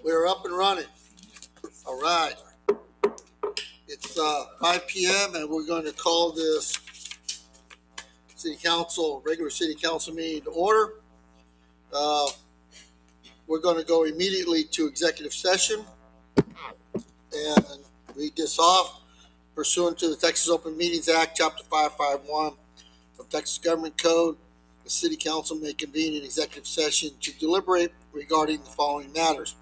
We're up and running. All right. It's 5 p.m. and we're going to call this regular city council meeting to order. We're going to go immediately to executive session and read this off. Pursuant to the Texas Open Meetings Act, Chapter 551 of Texas Government Code, the city council may convene an executive session to deliberate regarding the following matters.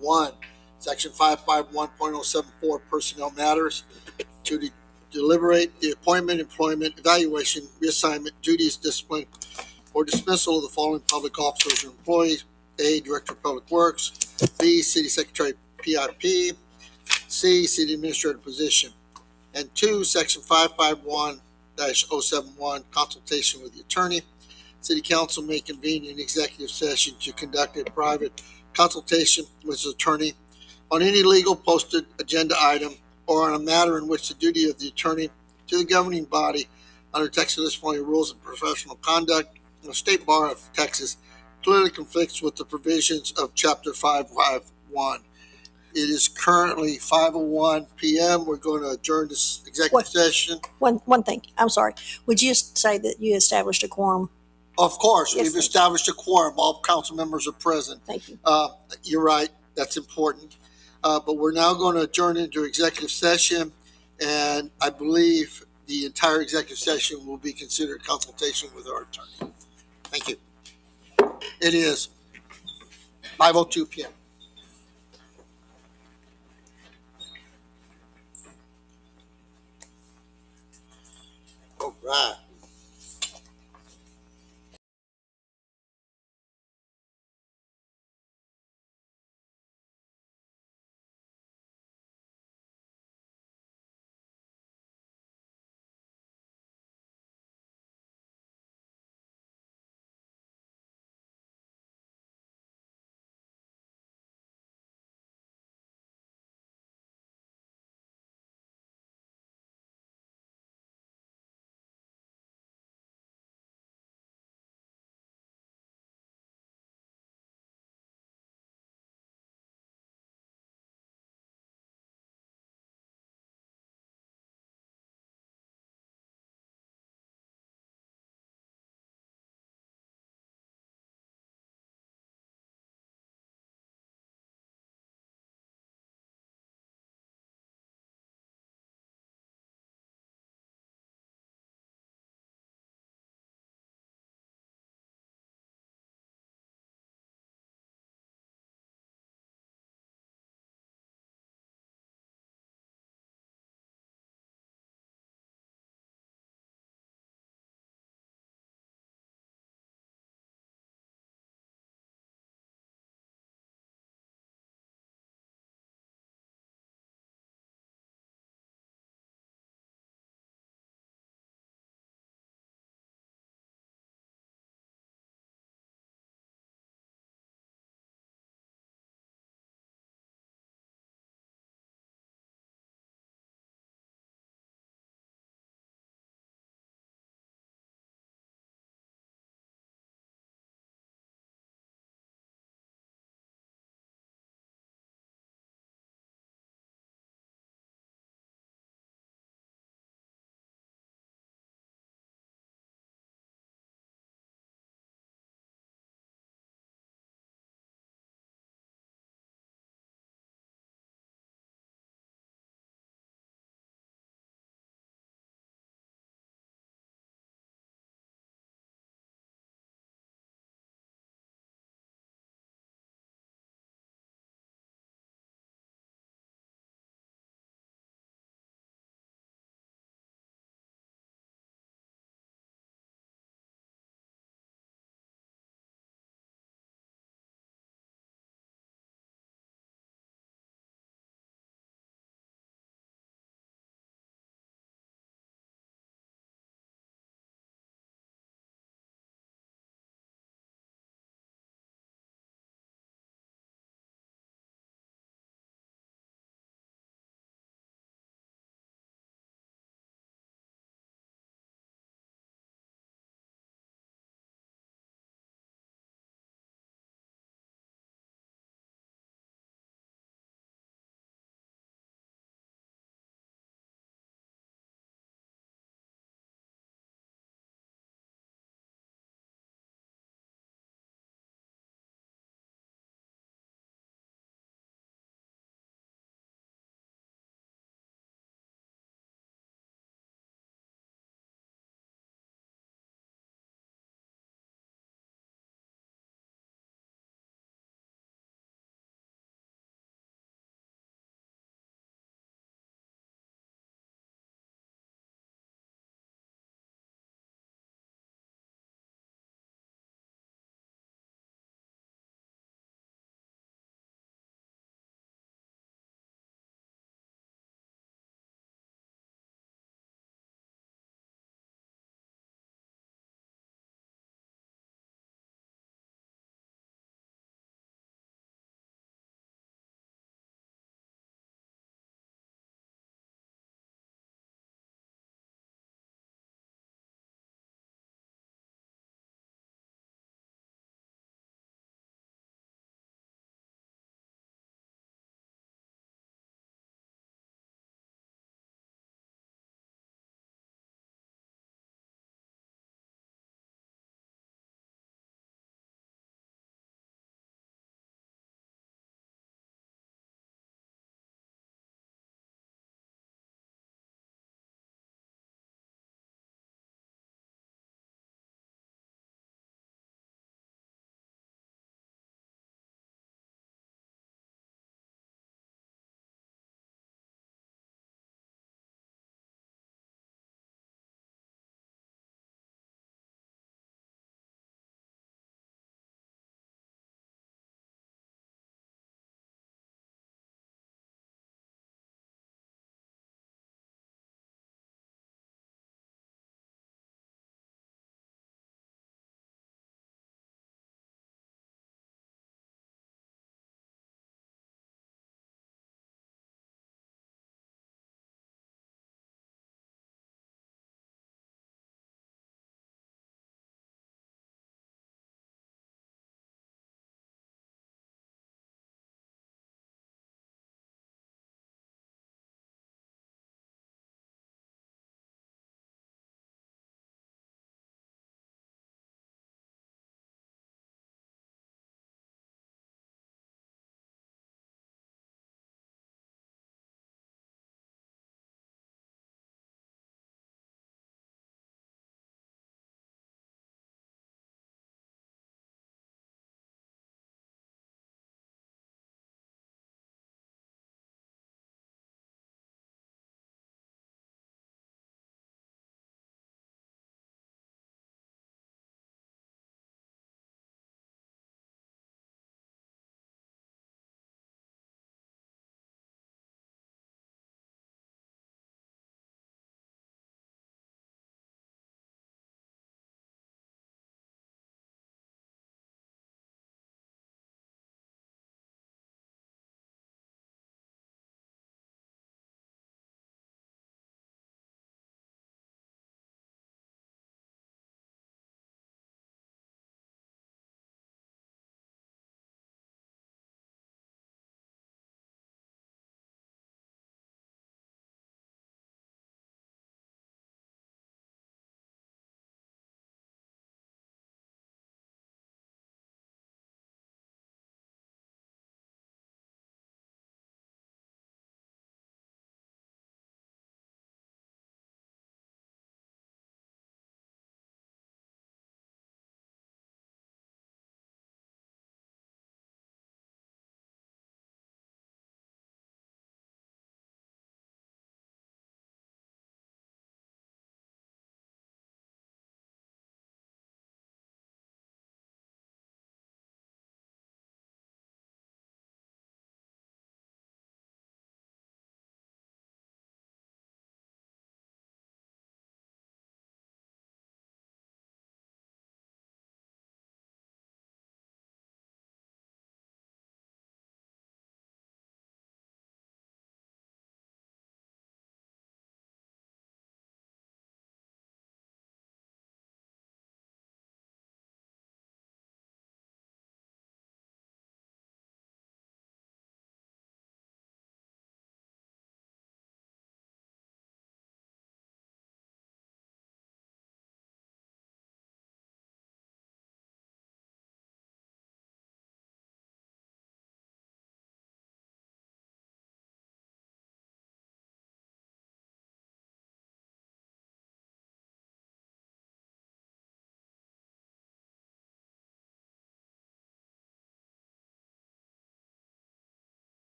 1. Section 551.074 personnel matters. To deliberate the appointment, employment, evaluation, reassignment, duties, discipline, or dismissal of the following public officers or employees. A. Director of Public Works. B. City Secretary PIP. C. City Administrator position. And 2. Section 551-071 consultation with the attorney. City Council may convene an executive session to conduct a private consultation with the attorney on any legal posted agenda item or on a matter in which the duty of the attorney to the governing body under Texas disciplinary rules of professional conduct and the State Bar of Texas clearly conflicts with the provisions of Chapter 551. It is currently 5:01 p.m. We're going to adjourn this executive session. One thing, I'm sorry. Would you say that you established a quorum? Of course, Yes, we've established a quorum. All council members are present. Thank you. You're right. That's important. But we're now going to adjourn into executive session, and I believe the entire executive session will be considered consultation with our attorney. Thank you. It is 5:02 p.m. All right.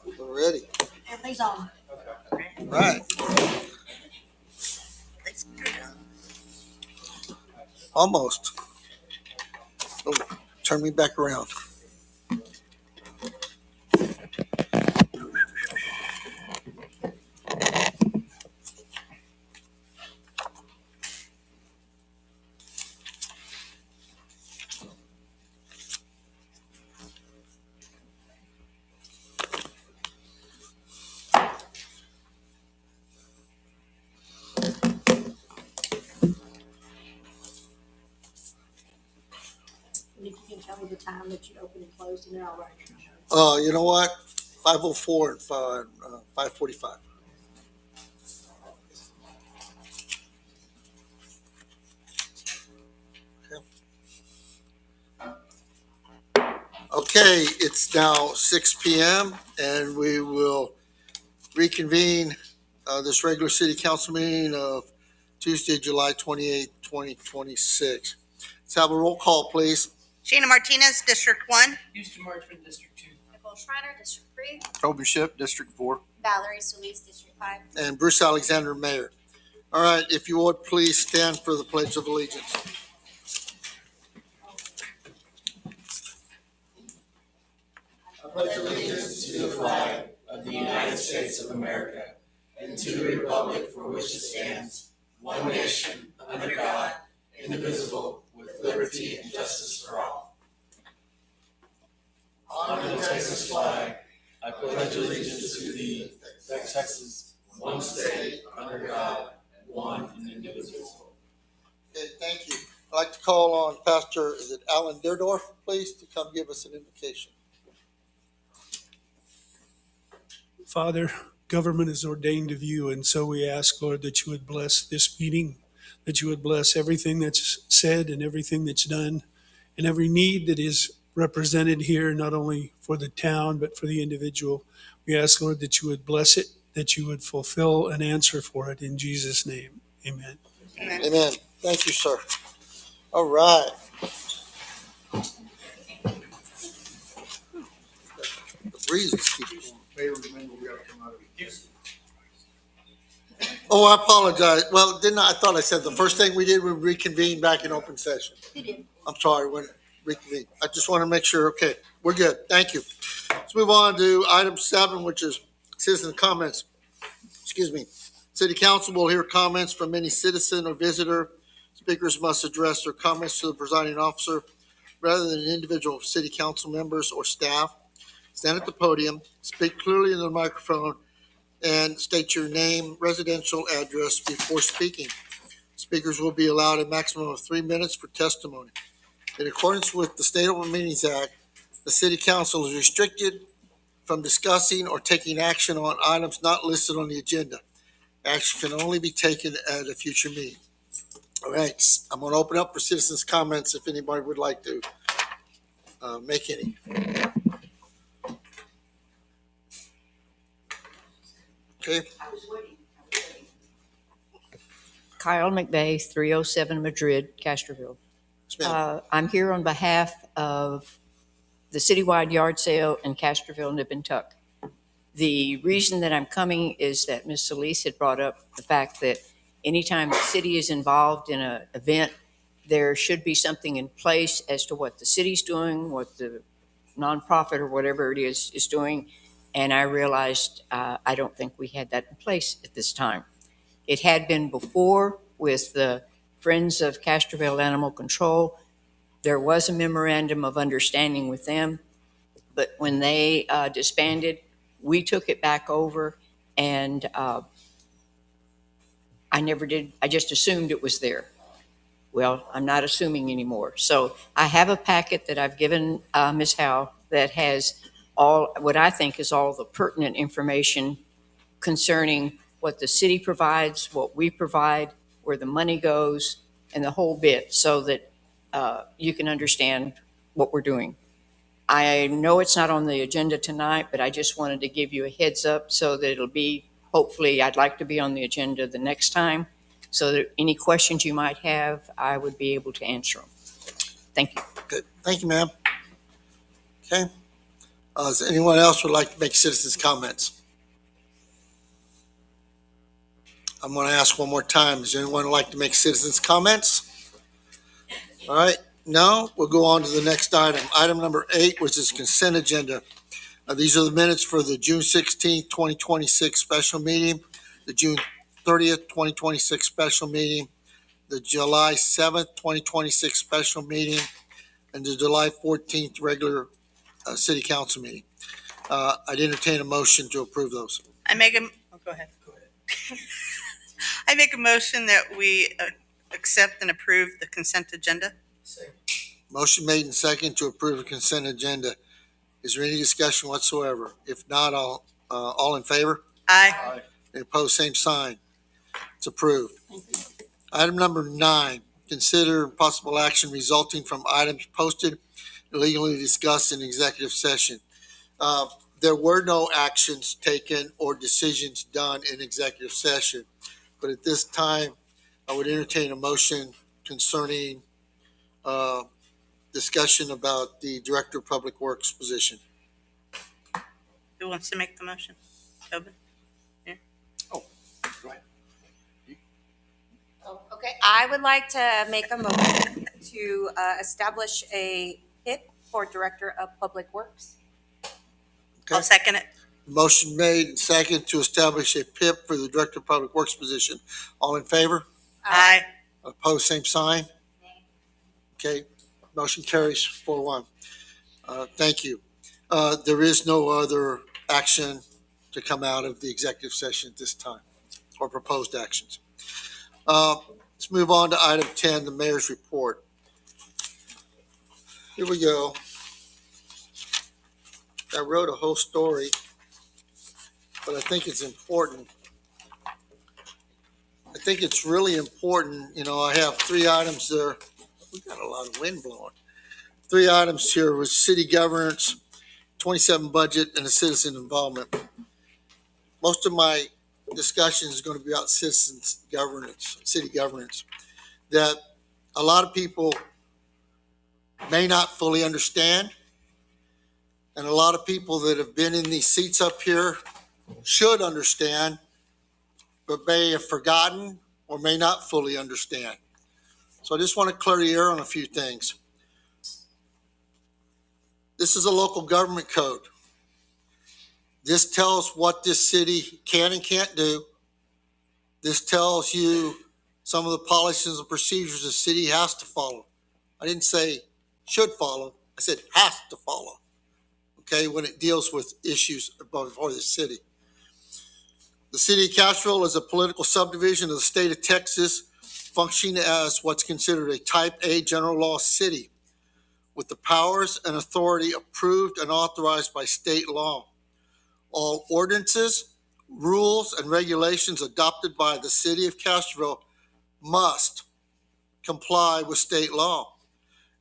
We're ready. Everything's on. Right. Almost. Oh, turn me back around. And if you can tell me the time that you opened and closed, and then I'll write it down. You know what? 5:04 and 5:45. Okay, it's now 6 p.m. and we will reconvene this regular city council meeting of Tuesday, July 28th, 2026. Let's have a roll call, please. Sheena Martinez, District 1. Houston Marchman, District 2. Nicole Schreiner, District 3. Toby Ship, District 4. Valerie Solis, District 5. And Bruce Alexander, Mayor. All right, if you would, please stand for the Pledge of Allegiance. I pledge allegiance to the flag of the United States of America and to the republic for which it stands, one nation, under God, indivisible, with liberty and justice for all. Under the Texas flag, I pledge allegiance to thee, Texas, one state, under God, one and indivisible. Okay, thank you. I'd like to call on Pastor, is it Alan Deerdorf, please, to come give us an invocation. Father, government is ordained of you, and so we ask, Lord, that you would bless this meeting, that you would bless everything that's said and everything that's done, and every need that is represented here, not only for the town, but for the individual. We ask, Lord, that you would bless it, that you would fulfill an answer for it in Jesus' name. Amen. Amen. Amen. Thank you, sir. All right. The breezes keep going. Oh, I apologize. Well, I thought I said the first thing we did was reconvene back in open session. You did. I'm sorry, when reconvene. I just want to make sure. Okay, we're good. Thank you. Let's move on to item 7, which is citizen comments. Excuse me. City Council will hear comments from any citizen or visitor. Speakers must address their comments to the presiding officer rather than individual city council members or staff. Stand at the podium, speak clearly in the microphone, and state your name, residential address before speaking. Speakers will be allowed a maximum of 3 minutes for testimony. In accordance with the State Open Meetings Act, the City Council is restricted from discussing or taking action on items not listed on the agenda. Action can only be taken at a future meeting. All right, I'm going to open up for citizens' comments if anybody would like to make any. Okay. Kyle McVeigh, 307 Madrid, Castroville. Yes, ma'am. I'm here on behalf of the citywide yard sale in Castroville, Nip and Tuck. The reason that I'm coming is that Ms. Solis had brought up the fact that anytime the city is involved in an event, there should be something in place as to what the city's doing, what the nonprofit or whatever it is doing. And I realized I don't think we had that in place at this time. It had been before with the Friends of Castroville Animal Control. There was a memorandum of understanding with them, but when they disbanded, we took it back over, and I never did. I just assumed it was there. Well, I'm not assuming anymore. So I have a packet that I've given Ms. Howe that has all what I think is all the pertinent information concerning what the city provides, what we provide, where the money goes, and the whole bit, so that you can understand what we're doing. I know it's not on the agenda tonight, but I just wanted to give you a heads up so that it'll be, hopefully, I'd like to be on the agenda the next time, so that any questions you might have, I would be able to answer them. Thank you. Good. Thank you, ma'am. Okay. Does anyone else would like to make citizens' comments? I'm going to ask one more time. Does anyone like to make citizens' comments? All right. No, we'll go on to the next item. Item number 8, which is consent agenda. These are the minutes for the June 16th, 2026 special meeting, the June 30th, 2026 special meeting, the July 7th, 2026 special meeting, and the July 14th regular city council meeting. I'd entertain a motion to approve those. Go ahead. I make a motion that we accept and approve the consent agenda. Motion made and second to approve the consent agenda. Is there any discussion whatsoever? If not, all in favor? Aye. Any opposed, same sign. It's approved. Item number 9, consider possible action resulting from items posted illegally discussed in executive session. There were no actions taken or decisions done in executive session, but at this time, I would entertain a motion concerning discussion about the Director of Public Works position. Who wants to make the motion? Tobin? Okay, I would like to make a motion to establish a PIP for Director of Public Works. I'll second it. Motion made and second to establish a PIP for the Director of Public Works position. All in favor? Aye. Opposed, same sign? Okay, motion carries 4-1. Thank you. There is no other action to come out of the executive session at this time, or proposed actions. Let's move on to item 10, the mayor's report. Here we go. I wrote a whole story, but I think it's important. I think it's really important. You know, I have 3 items there. We got a lot of wind blowing. 3 items here with city governance, 27 budget, and a citizen involvement. Most of my discussion is going to be about citizens governance, city governance, that a lot of people may not fully understand. And a lot of people that have been in these seats up here should understand, but may have forgotten or may not fully understand. So I just want to clear the air on a few things. This is a local government code. This tells what this city can and can't do. This tells you some of the policies and procedures the city has to follow. I didn't say should follow. I said has to follow. Okay, when it deals with issues before the city. The city of Castroville is a political subdivision of the state of Texas, functioning as what's considered a type A general law city with the powers and authority approved and authorized by state law. All ordinances, rules, and regulations adopted by the city of Castroville must comply with state law.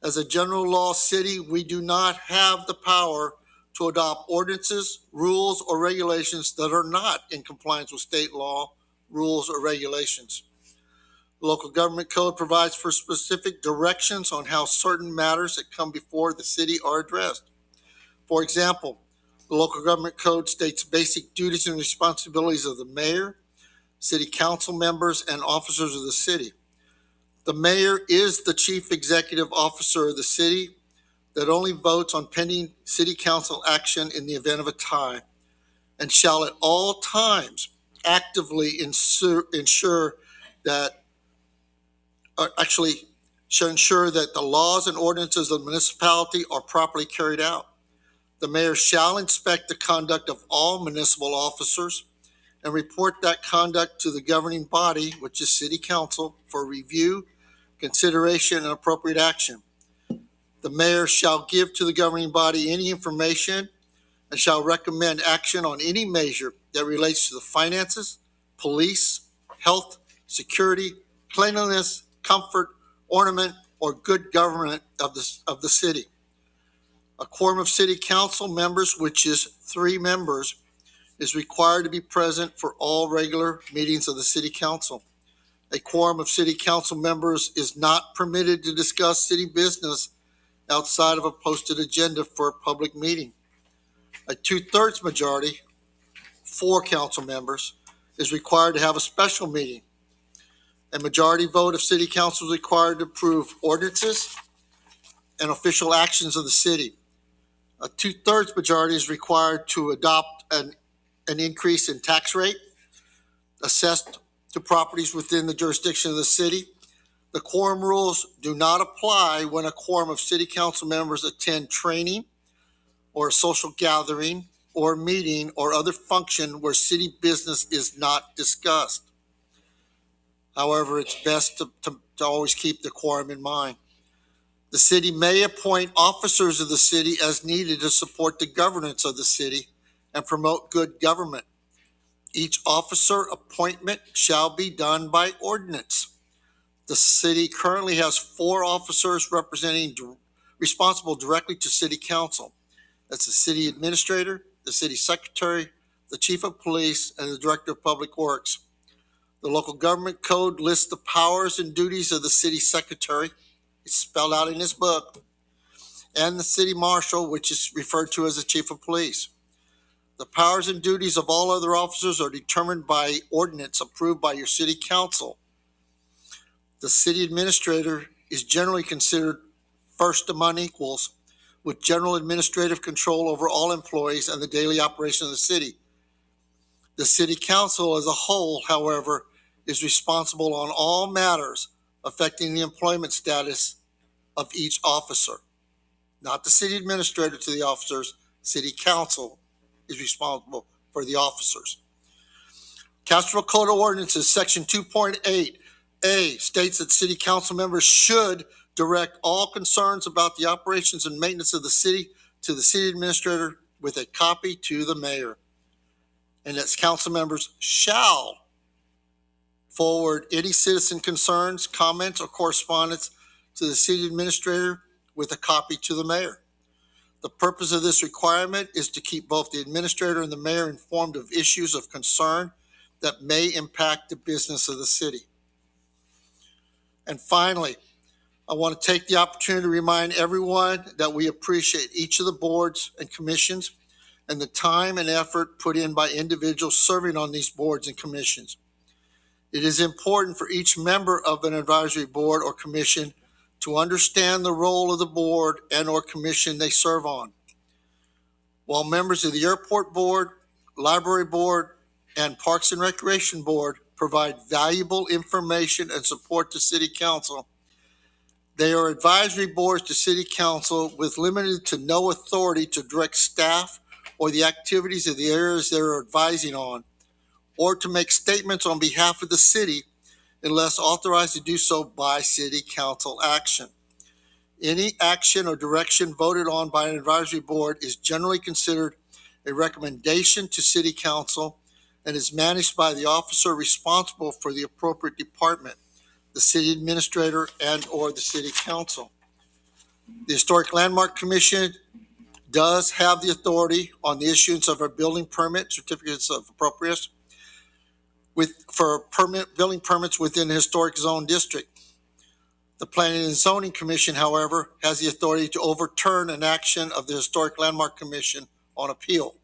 As a general law city, we do not have the power to adopt ordinances, rules, or regulations that are not in compliance with state law, rules, or regulations. The local government code provides for specific directions on how certain matters that come before the city are addressed. For example, the local government code states basic duties and responsibilities of the mayor, city council members, and officers of the city. The mayor is the chief executive officer of the city that only votes on pending city council action in the event of a tie, and shall at all times actively ensure that the laws and ordinances of the municipality are properly carried out. The mayor shall inspect the conduct of all municipal officers and report that conduct to the governing body, which is city council, for review, consideration, and appropriate action. The mayor shall give to the governing body any information and shall recommend action on any measure that relates to the finances, police, health, security, cleanliness, comfort, ornament, or good government of the city. A quorum of city council members, which is 3 members, is required to be present for all regular meetings of the city council. A quorum of city council members is not permitted to discuss city business outside of a posted agenda for a public meeting. A 2/3 majority, 4 council members, is required to have a special meeting. A majority vote of city council is required to approve ordinances and official actions of the city. A 2/3 majority is required to adopt an increase in tax rate assessed to properties within the jurisdiction of the city. The quorum rules do not apply when a quorum of city council members attend training or a social gathering or meeting or other function where city business is not discussed. However, it's best to always keep the quorum in mind. The city may appoint officers of the city as needed to support the governance of the city and promote good government. Each officer appointment shall be done by ordinance. The city currently has 4 officers responsible directly to city council. That's the city administrator, the city secretary, the chief of police, and the director of public works. The local government code lists the powers and duties of the city secretary. It's spelled out in this book. And the city marshal, which is referred to as the chief of police. The powers and duties of all other officers are determined by ordinance approved by your city council. The city administrator is generally considered first among equals, with general administrative control over all employees and the daily operation of the city. The city council as a whole, however, is responsible on all matters affecting the employment status of each officer. Not the city administrator to the officers, city council is responsible for the officers. Castroville Code of Ordinances, section 2.8A states that city council members should direct all concerns about the operations and maintenance of the city to the city administrator with a copy to the mayor. And that council members shall forward any citizen concerns, comments, or correspondence to the city administrator with a copy to the mayor. The purpose of this requirement is to keep both the administrator and the mayor informed of issues of concern that may impact the business of the city. And finally, I want to take the opportunity to remind everyone that we appreciate each of the boards and commissions and the time and effort put in by individuals serving on these boards and commissions. It is important for each member of an advisory board or commission to understand the role of the board and or commission they serve on. While members of the airport board, library board, and Parks and Recreation board provide valuable information and support to city council, they are advisory boards to city council with limited to no authority to direct staff or the activities of the areas they are advising on, or to make statements on behalf of the city unless authorized to do so by city council action. Any action or direction voted on by an advisory board is generally considered a recommendation to city council and is managed by the officer responsible for the appropriate department, the city administrator and or the city council. The Historic Landmark Commission does have the authority on the issuance of a building permit, certificates of appropriateness, for building permits within the historic zone district. The Planning and Zoning Commission, however, has the authority to overturn an action of the Historic Landmark Commission on appeal.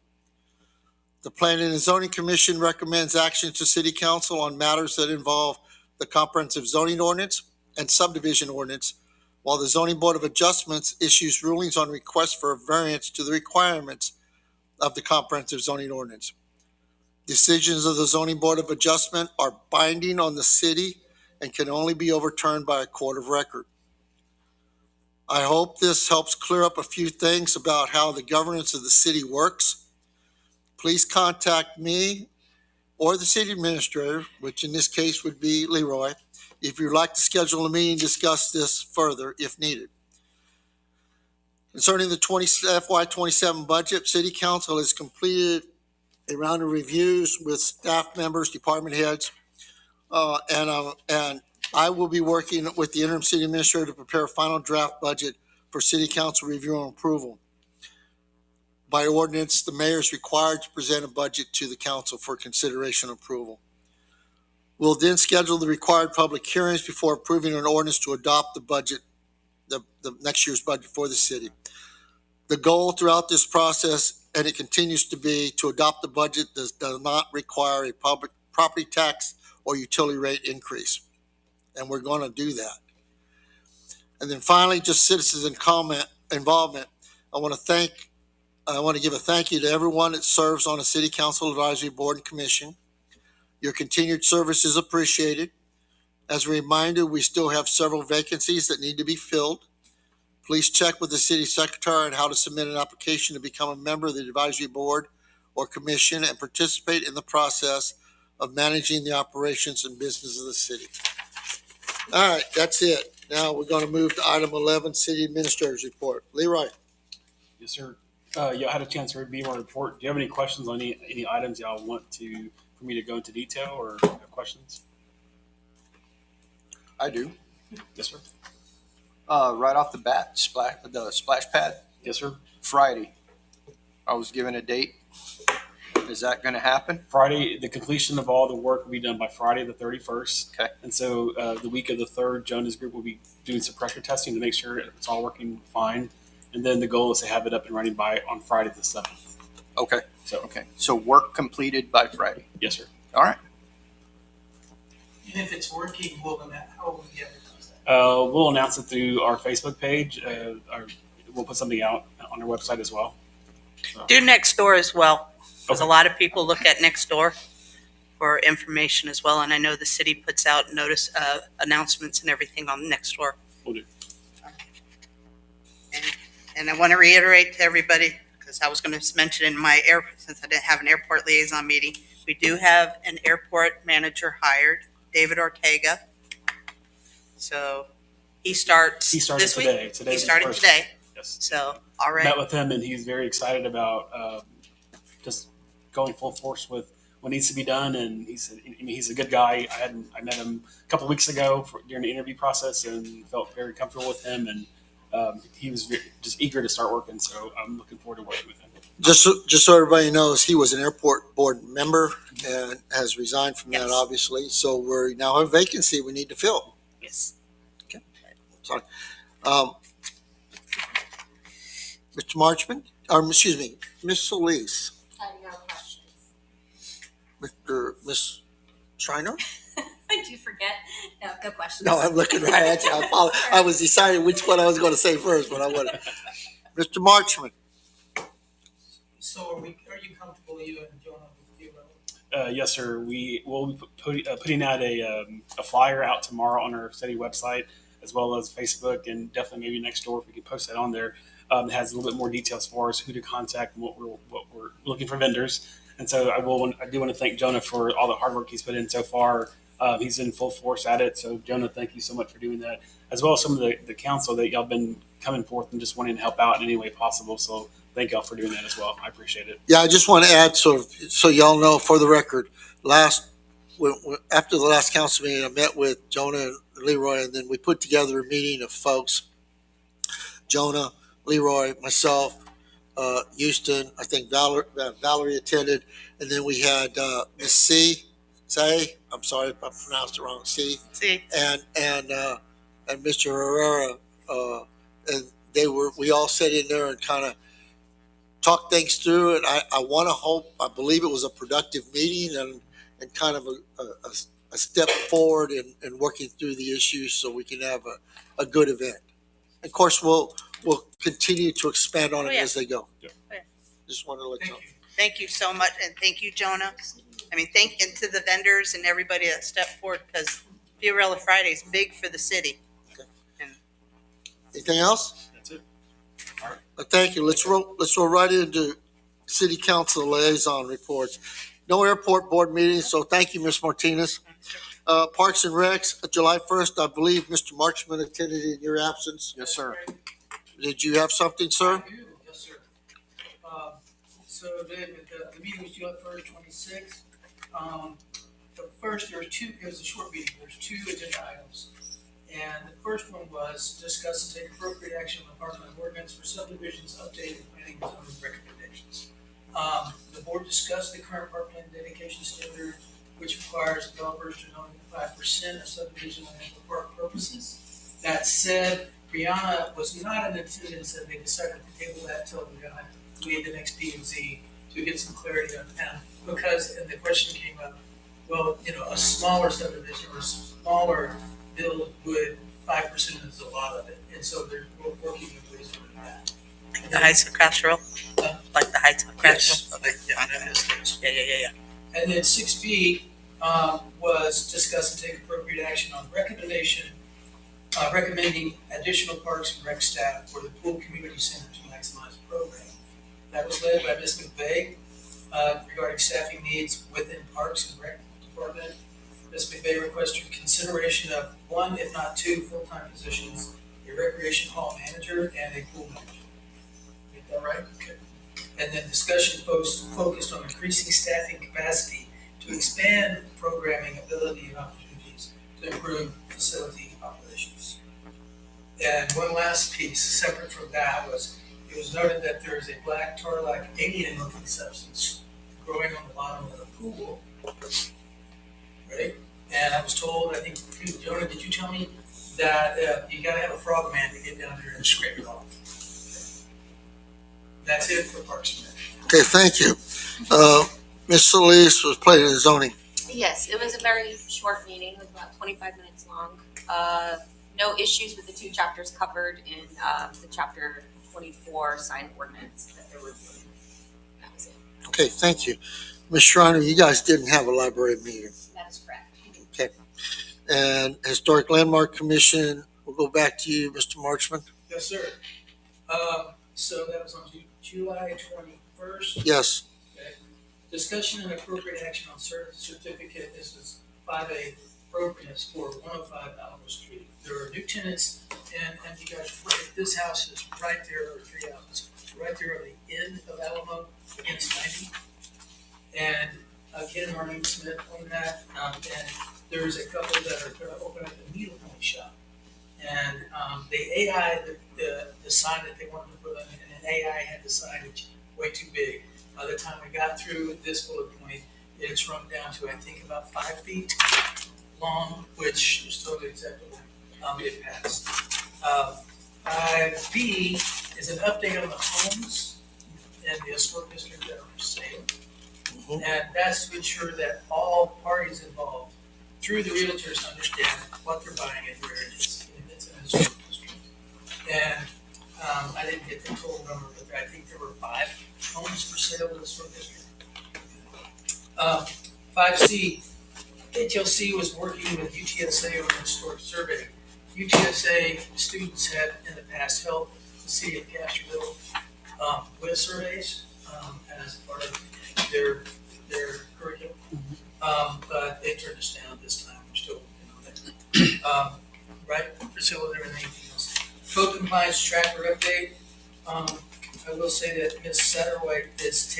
The Planning and Zoning Commission recommends action to City Council on matters that involve the Comprehensive Zoning Ordinance and Subdivision Ordinance, while the Zoning Board of Adjustments issues rulings on requests for a variance to the requirements of the Comprehensive Zoning Ordinance. Decisions of the Zoning Board of Adjustment are binding on the city and can only be overturned by a court of record. I hope this helps clear up a few things about how the governance of the city works. Please contact me or the city administrator, which in this case would be Leroy, if you'd like to schedule a meeting to discuss this further if needed. Concerning the FY27 budget, City Council has completed a round of reviews with staff members, department heads, and I will be working with the interim city administrator to prepare a final draft budget for City Council review and approval. By ordinance, the mayor is required to present a budget to the council for consideration and approval. We'll then schedule the required public hearings before approving an ordinance to adopt the budget, the next year's budget for the city. The goal throughout this process and it continues to be, to adopt a budget that does not require a public property tax or utility rate increase. And we're going to do that. And then finally, just citizens and comment involvement. I want to give a thank you to everyone that serves on the City Council Advisory Board and Commission. Your continued service is appreciated. As a reminder, we still have several vacancies that need to be filled. Please check with the city secretary on how to submit an application to become a member of the advisory board or commission and participate in the process of managing the operations and business of the city. All right, that's it. Now we're going to move to item 11, City Administrator's Report. Leroy. Yes, sir. Y'all had a chance to review our report. Do you have any questions on any items y'all want for me to go into detail, or have questions? I do. Yes, sir. Right off the bat, the splash pad, Yes, sir. Friday. I was given a date. Is that going to happen? Friday, the completion of all the work will be done by Friday the 31st. Okay. And so the week of the 3rd, Jonah's group will be doing some pressure testing to make sure it's all working fine. And then the goal is to have it up and running on Friday the 7th. Okay. So, So work completed by Friday. yes, sir. All right. And if it's working, how will we advertise that? We'll announce it through our Facebook page. We'll put something out on our website as well. So, Do Nextdoor as well, because Okay. a lot of people look at Nextdoor for information as well, and I know the city puts out announcements and everything on Nextdoor. Will do. And I want to reiterate to everybody, because I was going to mention in since I didn't have an airport liaison meeting, we do have an airport manager hired, David Ortega. So he started this week. today. He started today. Yes. So already. Met with him, and he's very excited about just going full force with what needs to be done. And he's a good guy. I met him a couple of weeks ago during the interview process, and felt very comfortable with him. And he was just eager to start working. So I'm looking forward to working with him. Just so everybody knows, he was an airport board member and has resigned from that, Yes. obviously. So we now have a vacancy we need to fill. Yes. Sorry. Mr. Marchman, or excuse me, Ms. Solis, No questions. Ms. Schreiner? Did you forget? No, good questions. No, I'm looking right at you. I was deciding which one I was going to say first, but I wouldn't. Mr. Marchman. So are you comfortable, you and Jonah, with you? Yes, sir. We will be putting out a flyer out tomorrow on our city website, as well as Facebook, and definitely maybe Nextdoor if we can post that on there. It has a little bit more details for us, who to contact, and what we're looking for vendors. And so I do want to thank Jonah for all the hard work he's put in so far. He's in full force at it. So Jonah, thank you so much for doing that, as well as some of the council that y'all been coming forth and just wanting to help out in any way possible. So thank y'all for doing that as well. I appreciate it. Yeah, I just want to add, so y'all know, for the record, after the last council meeting, I met with Jonah and Leroy, and then we put together a meeting of folks. Jonah, Leroy, myself, Houston, I think Valerie attended, and then we had Miss Say, I'm sorry if I pronounced it wrong, C, and Mr. Herrera, and we all sat in there and kind of talked things through it. I believe it was a productive meeting and kind of a step forward in working through the issues so we can have a good event. Of course, we'll continue to expand on it as they go. Yeah. Just want to let you know. Thank you so much, and thank you, Jonah. I mean, thank you to the vendors and everybody that stepped forward, because Fiorella Friday is big for the city. Anything else? That's it. Thank you. Let's roll right into city council liaison reports. No airport board meetings, so thank you, Ms. Martinez. Parks and Recs, July 1st, I believe Mr. Marchman attended in your absence. Yes, sir. Did you have something, sir? I do, yes, sir. So David, the meeting was July 1st, 26th. The first, it was a short meeting, there's 2 agenda items. And the first one was discuss and take appropriate action on the parkland ordinance for subdivisions, updated planning and zoning recommendations. The board discussed the current parkland dedication standard, which requires developers to own 5% of subdivision land for park purposes. That said, Brianna was not in attendance, and they decided to table that till be the next P and Z to get some clarity on that. Because, and the question came up, well, you know, a smaller subdivision or a smaller build would, 5% is a lot of it. And so we're working with ways to do that. Like the Heights of Castroville? Like the Heights of Yes, Castroville? Okay. yeah, that is those. Yeah. And then 6B was discuss and take appropriate action on recommending additional parks and rec staff for the pool community center to maximize the program. That was led by Ms. McVeigh regarding staffing needs within parks and rec department. Ms. McVeigh requested consideration of 1, if not 2, full-time positions, a recreation hall manager and a pool manager. Get that right? Okay. And then discussion focused on increasing staffing capacity to expand programming ability and opportunities to improve facility operations. And one last piece, separate from that, was it was noted that there is a black tar-like alien-looking substance growing on the bottom of the pool, right? And I was told, I think, Jonah, did you tell me that you gotta have a frog man to get down there and scrape it off? That's it for Parks and Rec. Okay, thank you. Ms. Solis was planning and zoning. Yes, it was a very short meeting, it was about 25 minutes long. No issues with the 2 chapters covered in the chapter 24 sign ordinance that they're reviewing. That was it. Okay, thank you. Ms. Shriner, you guys didn't have a library meeting. That is correct. Okay. And Historic Landmark Commission, we'll go back to you, Mr. Marchman. Yes, sir. So that was on July 21st. Yes. Okay. Discussion and appropriate action on certificate. This is 5A appropriateness for 105 Alamo Street. There are new tenants, and you guys, this house is right there, or 3 houses, right there on the end of Alamo against 90. And Ken Marlene Smith on that, and there's a couple that are going to open up a needlepoint shop. And the AI, the sign that they wanted to put on, and an AI had the signage way too big. By the time we got through this bullet point, it shrunk down to, I think, about 5 feet long, which is totally acceptable. It passed. 5B is an update on the homes in the historic district that are for sale. And that's to ensure that all parties involved, through the realtors, understand what they're buying and where it is. And it's an historic district. And I didn't get the total number, but I think there were 5 homes for sale in the historic district. 5C, HLC was working with UTSA on a historic survey. UTSA students had in the past helped the city of Castroville with surveys as part of their curriculum. But they turned us down this time. We're still working on that. Right, Priscilla, there anything else? Code compliance tracker update. I will say that Ms. Satterwhite is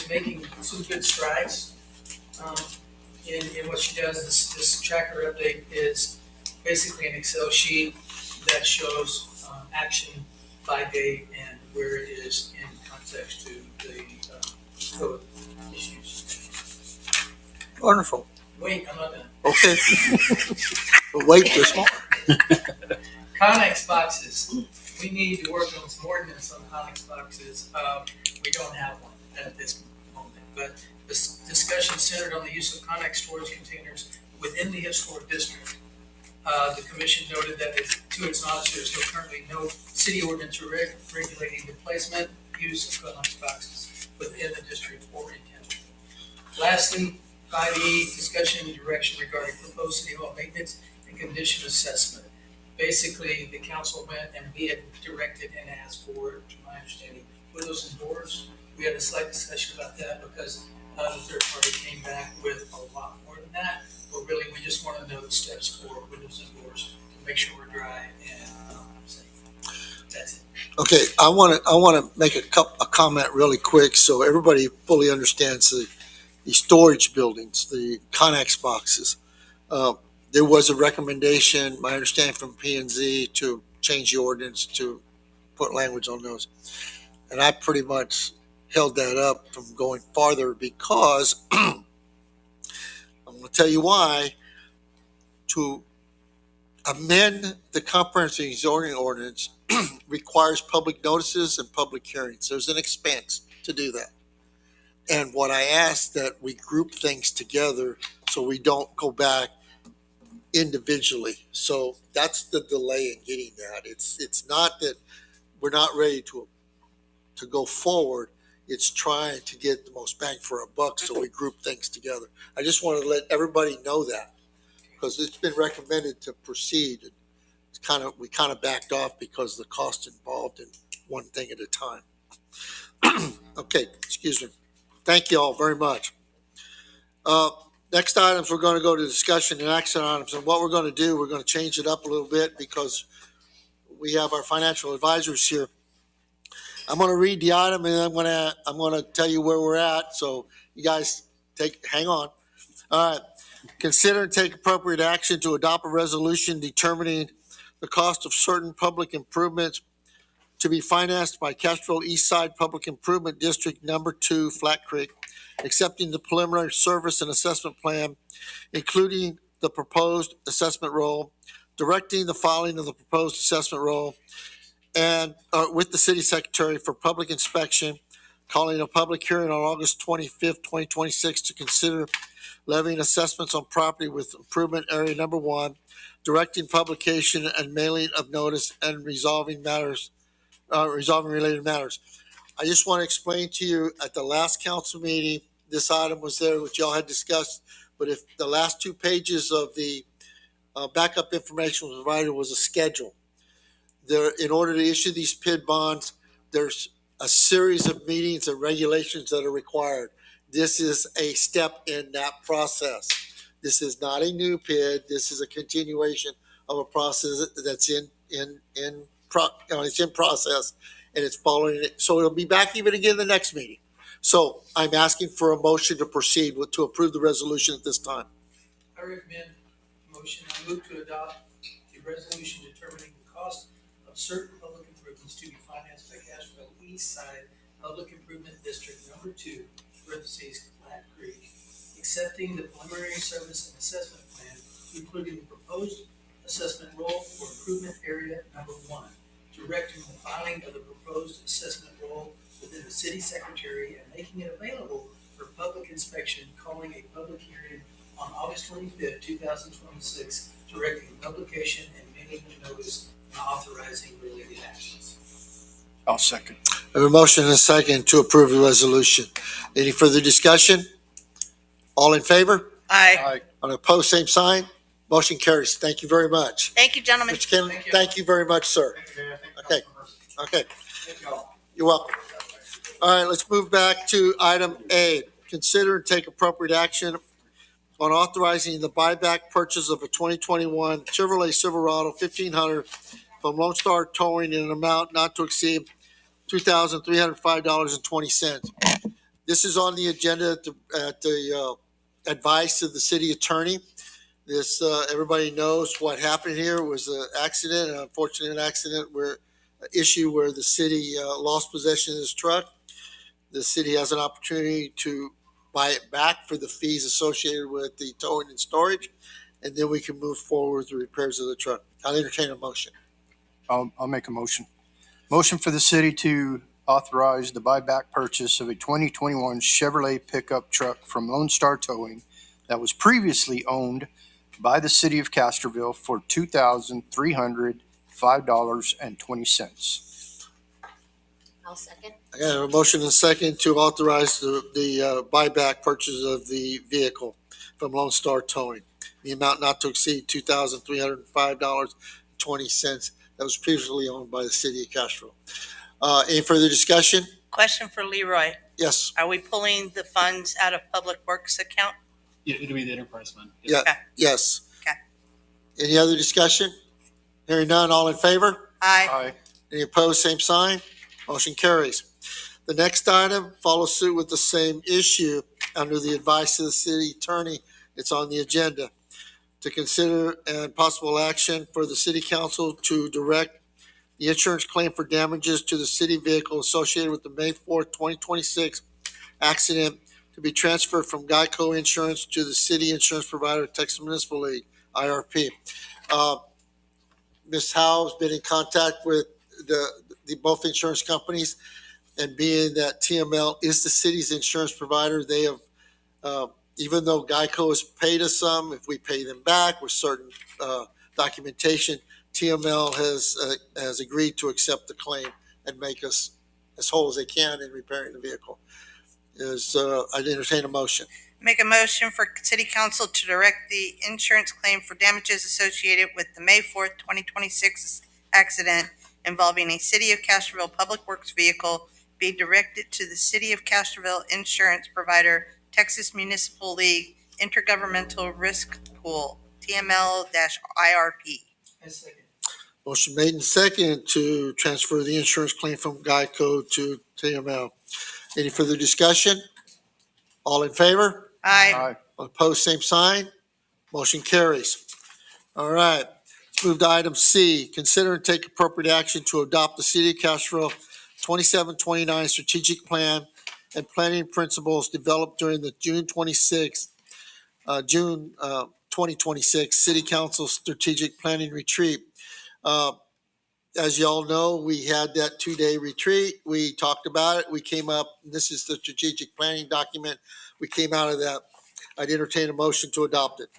making some good strides in what she does. This tracker update is basically an Excel sheet that shows action by date and where it is in context to the code issues. Wonderful. Wait, I'm not done. Okay. But wait, there's more. Connex boxes. We need to work on some ordinance on Connex boxes. We don't have one at this moment, but this discussion centered on the use of Connex storage containers within the historic district. The commission noted that to its knowledge, there is currently no city ordinance regulating the placement, use of Connex boxes within the district or in county. Lastly, 5E, discussion and direction regarding proposed city hall maintenance and condition assessment. Basically, the council went and we had directed and asked for, to my understanding, windows and doors. We had a slight discussion about that because the third party came back with a lot more than that. But really, we just want to know the steps for windows and doors to make sure we're dry and safe. That's it. Okay, I want to make a comment really quick so everybody fully understands the storage buildings, the Connex boxes. There was a recommendation, my understanding from P&Z, to change the ordinance to put language on those. And I pretty much held that up from going farther because I'm going to tell you why. amend the comprehensive zoning ordinance requires public notices and public hearings. There's an expense to do that. And what I asked that we group things together so we don't go back individually. So that's the delay in getting that. It's not that we're not ready to go forward. It's trying to get the most bang for our buck, so we group things together. I just want to let everybody know that because it's been recommended to proceed. We kind of backed off because the cost involved in one thing at a time. Okay, excuse me. Thank you all very much. Next items, we're going to go to discussion and action items. And what we're going to do, we're going to change it up a little bit because we have our financial advisors here. I'm going to read the item and I'm going to tell you where we're at. So you guys hang on. All right. Consider and take appropriate action to adopt a resolution determining the cost of certain public improvements to be financed by Castroville East Side Public Improvement District Number 2, Flat Creek, accepting the preliminary service and assessment plan, including the proposed assessment roll, directing the filing of the proposed assessment roll, and with the city secretary for public inspection, calling a public hearing on August 25th, 2026 to consider levying assessments on property with improvement area number 1, directing publication and mailing of notice, and resolving related matters. I just want to explain to you, at the last council meeting, this item was there, which y'all had discussed, but if the last 2 pages of the backup information was provided was a schedule. There, in order to issue these PID bonds, there's a series of meetings and regulations that are required. This is a step in that process. This is not a new PID. This is a continuation of a process that's in process, and it's following it. So it'll be back even again the next meeting. So I'm asking for a motion to proceed to approve the resolution at this time. I recommend motion. I move to adopt the resolution determining the cost of certain public improvements to be financed by Castroville East Side Public Improvement District Number 2, parentheses, Flat Creek, accepting the preliminary service and assessment plan, including the proposed assessment roll for improvement area number 1, directing the filing of the proposed assessment roll within the city secretary and making it available for public inspection, calling a public hearing on August 25th, 2026, directing publication and mailing of notice and authorizing related actions. I'll second. I have a motion and a second to approve the resolution. Any further discussion? All in favor? Aye. On opposed, same sign. Motion carries. Thank you very much. Thank you, gentlemen. Mr. Kenley, thank you very much, sir. Okay. Okay. You're welcome. All right, let's move back to item A. Consider and take appropriate action on authorizing the buyback purchase of a 2021 Chevrolet Silverado 1500 from Lone Star Towing in an amount not to exceed $2,305.20. This is on the agenda at the advice of the city attorney. This, everybody knows what happened here. It was an accident, an unfortunate accident issue where the city lost possession of this truck. The city has an opportunity to buy it back for the fees associated with the towing and storage, and then we can move forward with the repairs of the truck. I'll entertain a motion. I'll make a motion. Motion for the city to authorize the buyback purchase of a 2021 Chevrolet pickup truck from Lone Star Towing that was previously owned by the city of Castroville for $2,305.20. I'll second. I have a motion and a second to authorize the buyback purchase of the vehicle from Lone Star Towing. The amount not to exceed $2,305.20 that was previously owned by the city of Castroville. Any further discussion? Question for Leroy. Yes. Are we pulling the funds out of Public Works account? Yeah, it'll be the enterprise fund. Yeah. Okay. Yes. Okay. Any other discussion? Hearing none, all in favor? Aye. Any opposed, same sign? Motion carries. The next item follows suit with the same issue under the advice of the city attorney. It's on the agenda to consider and possible action for the city council to direct the insurance claim for damages to the city vehicle associated with the May 4th, 2026 accident to be transferred from Geico Insurance to the city insurance provider, Texas Municipal League, IRP. Ms. Howe's been in contact with the both insurance companies, and being that TML is the city's insurance provider, they have, even though Geico has paid us some, if we pay them back with certain documentation, TML has agreed to accept the claim and make us as whole as they can in repairing the vehicle. I'd entertain a motion. Make a motion for city council to direct the insurance claim for damages associated with the May 4th, 2026 accident involving a City of Castroville Public Works vehicle be directed to the City of Castroville insurance provider, Texas Municipal League Intergovernmental Risk Pool, TML-IRP. I second. Motion made and second to transfer the insurance claim from Geico to TML. Any further discussion? All in favor? Aye. Opposed, same sign. Motion carries. All right. Let's move to item C. Consider and take appropriate action to adopt the City of Castroville 2729 strategic plan and planning principles developed during the June 2026 City Council Strategic Planning Retreat. As y'all know, we had that 2-day retreat. We talked about it. We came up, this is the strategic planning document. We came out of that. I'd entertain a motion to adopt it.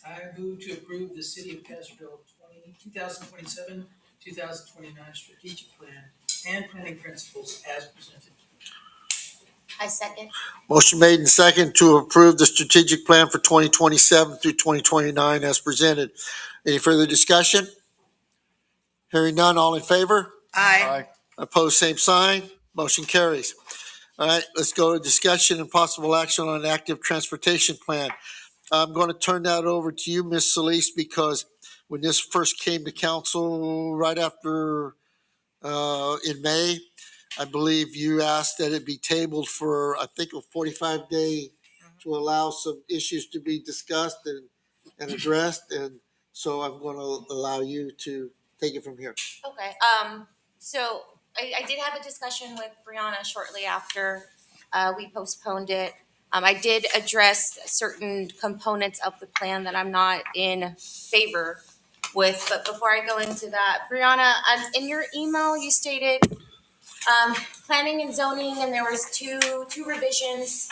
I move to approve the City of Castroville 2027, 2029 strategic plan and planning principles as presented. I second. Motion made and second to approve the strategic plan for 2027 through 2029 as presented. Any further discussion? Hearing none, all in favor? Aye. Opposed, same sign. Motion carries. All right, let's go to discussion and possible action on an active transportation plan. I'm going to turn that over to you, Ms. Solis, because when this first came to council right after, in May, I believe you asked that it be tabled for, I think, a 45-day to allow some issues to be discussed and addressed. And so I'm going to allow you to take it from here. Okay, so I did have a discussion with Brianna shortly after we postponed it. I did address certain components of the plan that I'm not in favor with, but before I go into that, Brianna, in your email, you stated planning and zoning, and there was two revisions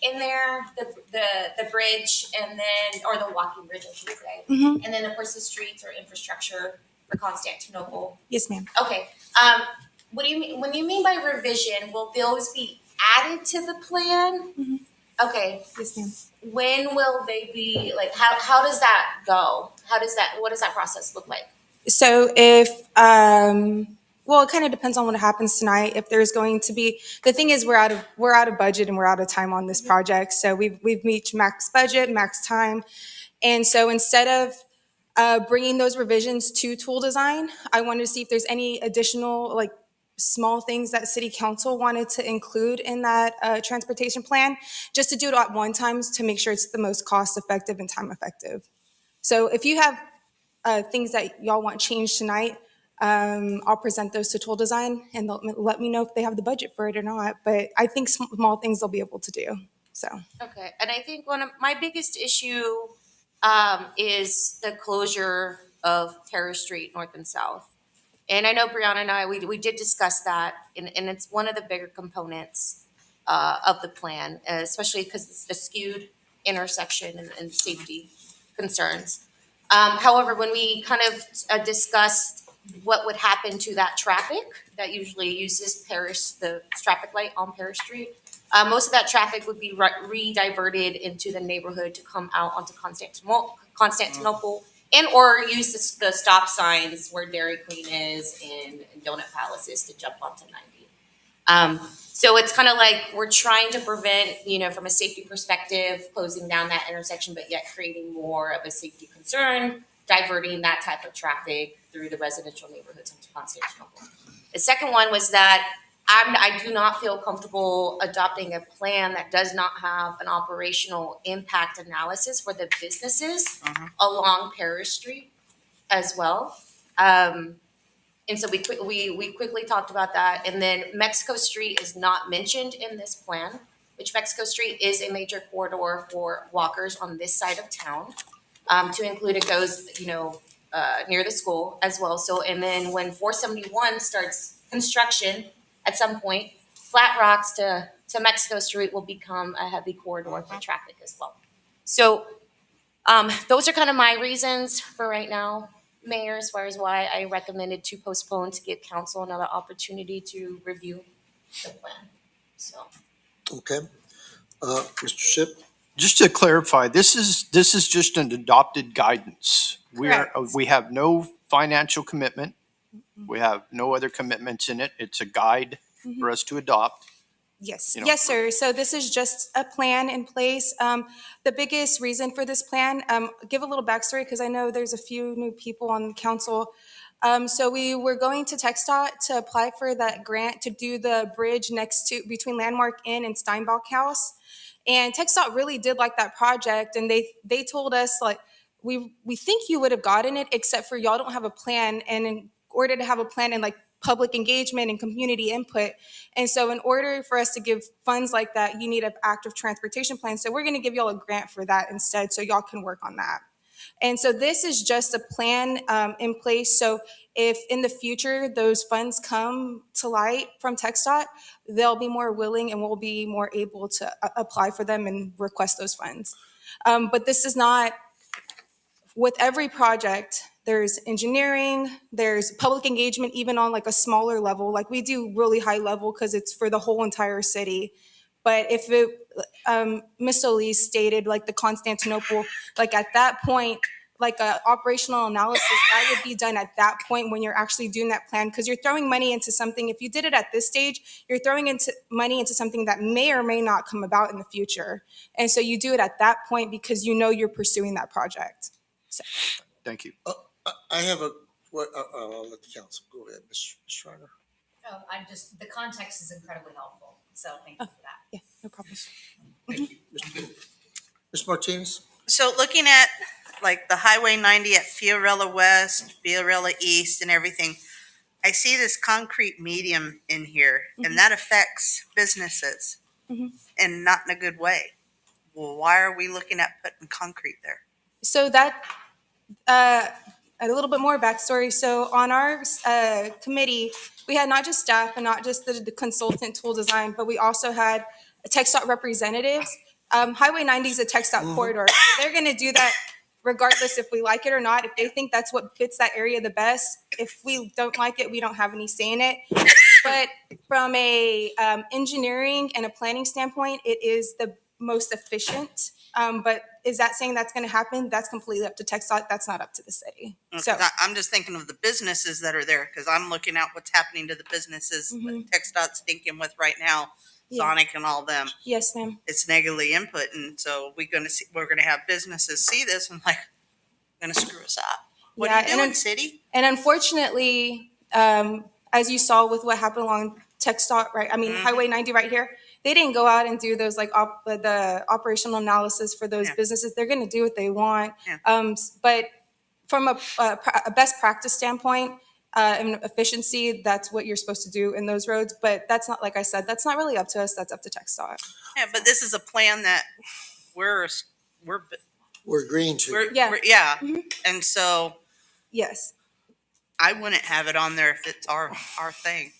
in there, the bridge and then, or the walking bridge, I should say. Mhm. And then of course the streets or infrastructure for Constantinople. Yes, ma'am. Okay, what do you mean, when you mean by revision, will those be added to the plan? Mhm. Okay, Yes, ma'am. when will they be, like, how does that go? What does that process look like? So if, well, it kind of depends on what happens tonight. If there's going to be, the thing is, we're out of budget and we're out of time on this project. So we've reached max budget, max time, and so instead of bringing those revisions to tool design, I wanted to see if there's any additional like small things that City Council wanted to include in that transportation plan, just to do it at one time to make sure it's the most cost effective and time effective. So if you have things that y'all want changed tonight, I'll present those to tool design and they'll let me know if they have the budget for it or not. But I think small things they'll be able to do. So. Okay, and I think one of my biggest issue is the closure of Terrace Street North and South. And I know Brianna and I, we did discuss that, and it's one of the bigger components of the plan, especially because it's the skewed intersection and safety concerns. However, when we kind of discussed what would happen to that traffic that usually uses the traffic light on Paris Street, most of that traffic would be re-diverted into the neighborhood to come out onto Constantinople and or use the stop signs where Dairy Queen is and Donut Palace is to jump onto 90. So it's kind of like we're trying to prevent, from a safety perspective, closing down that intersection, but yet creating more of a safety concern, diverting that type of traffic through the residential neighborhoods into Constantinople. The second one was that I do not feel comfortable adopting a plan that does not have an operational impact analysis for the businesses along Paris Street as well. And so we quickly talked about that. And then Mexico Street is not mentioned in this plan, which Mexico Street is a major corridor for walkers on this side of town. To include, it goes, near the school as well. So, and then when 471 starts construction at some point, Flat Rocks to Mexico Street will become a heavy corridor for traffic as well. So, those are kind of my reasons for right now, Mayor, as far as why I recommended to postpone to give council another opportunity to review the plan. So. Okay. Mr. Ship? Just to clarify, this is just an adopted guidance. Correct. We have no financial commitment. We have no other commitments in it. It's a guide for us to adopt. Yes, You know. yes, sir. So this is just a plan in place. The biggest reason for this plan, give a little backstory because I know there's a few new people on the council. So we were going to TxDOT to apply for that grant to do the bridge next to between Landmark Inn and Steinbach House. And TxDOT really did like that project, and they told us like we think you would have gotten it, except for y'all don't have a plan. And in order to have a plan and like public engagement and community input, and so in order for us to give funds like that, you need an active transportation plan. So we're going to give y'all a grant for that instead, so y'all can work on that. And so this is just a plan in place. So if in the future those funds come to light from TxDOT, they'll be more willing and we'll be more able to apply for them and request those funds. But this is not, with every project, there's engineering, there's public engagement, even on like a smaller level. Like we do really high level because it's for the whole entire city. But if it, Ms. Solis stated like the Constantinople, like at that point, like a operational analysis, that would be done at that point when you're actually doing that plan, because you're throwing money into something. If you did it at this stage, you're throwing money into something that may or may not come about in the future. And so you do it at that point because you know you're pursuing that project. So. Thank you. I have I'll let the council go ahead, Ms. Schreiner. Oh, the context is incredibly helpful, so thank you for that. Yeah, no problem. Ms. Martinez? So looking at like the Highway 90 at Fiorella West, Fiorella East and everything, I see this concrete medium in here and that affects businesses and not in a good way. Well, why are we looking at putting concrete there? So that, a little bit more backstory. So on our committee, we had not just staff and not just the consultant tool design, but we also had TxDOT representatives. Highway 90 is a TxDOT corridor. So they're going to do that regardless if we like it or not. If they think that's what fits that area the best. If we don't like it, we don't have any say in it. But from a engineering and a planning standpoint, it is the most efficient. But is that saying that's going to happen? That's completely up to TxDOT. That's not up to the city. So I'm just thinking of the businesses that are there because I'm looking at what's happening to the businesses that TxDOT's thinking with right now, Sonic and all them. Yes, ma'am. It's negatively input, and so we're gonna have businesses see this and like gonna screw us up. What are you doing, city? And unfortunately, as you saw with what happened along TxDOT, right? I mean, Highway 90 right here. They didn't go out and do those like the operational analysis for those businesses. They're going to do what they want. Yeah. But from a best practice standpoint and efficiency, that's what you're supposed to do in those roads. But that's not, like I said, that's not really up to us. That's up to TxDOT. Yeah, but this is a plan that we're agreeing to. And so Yes. I wouldn't have it on there if it's our thing.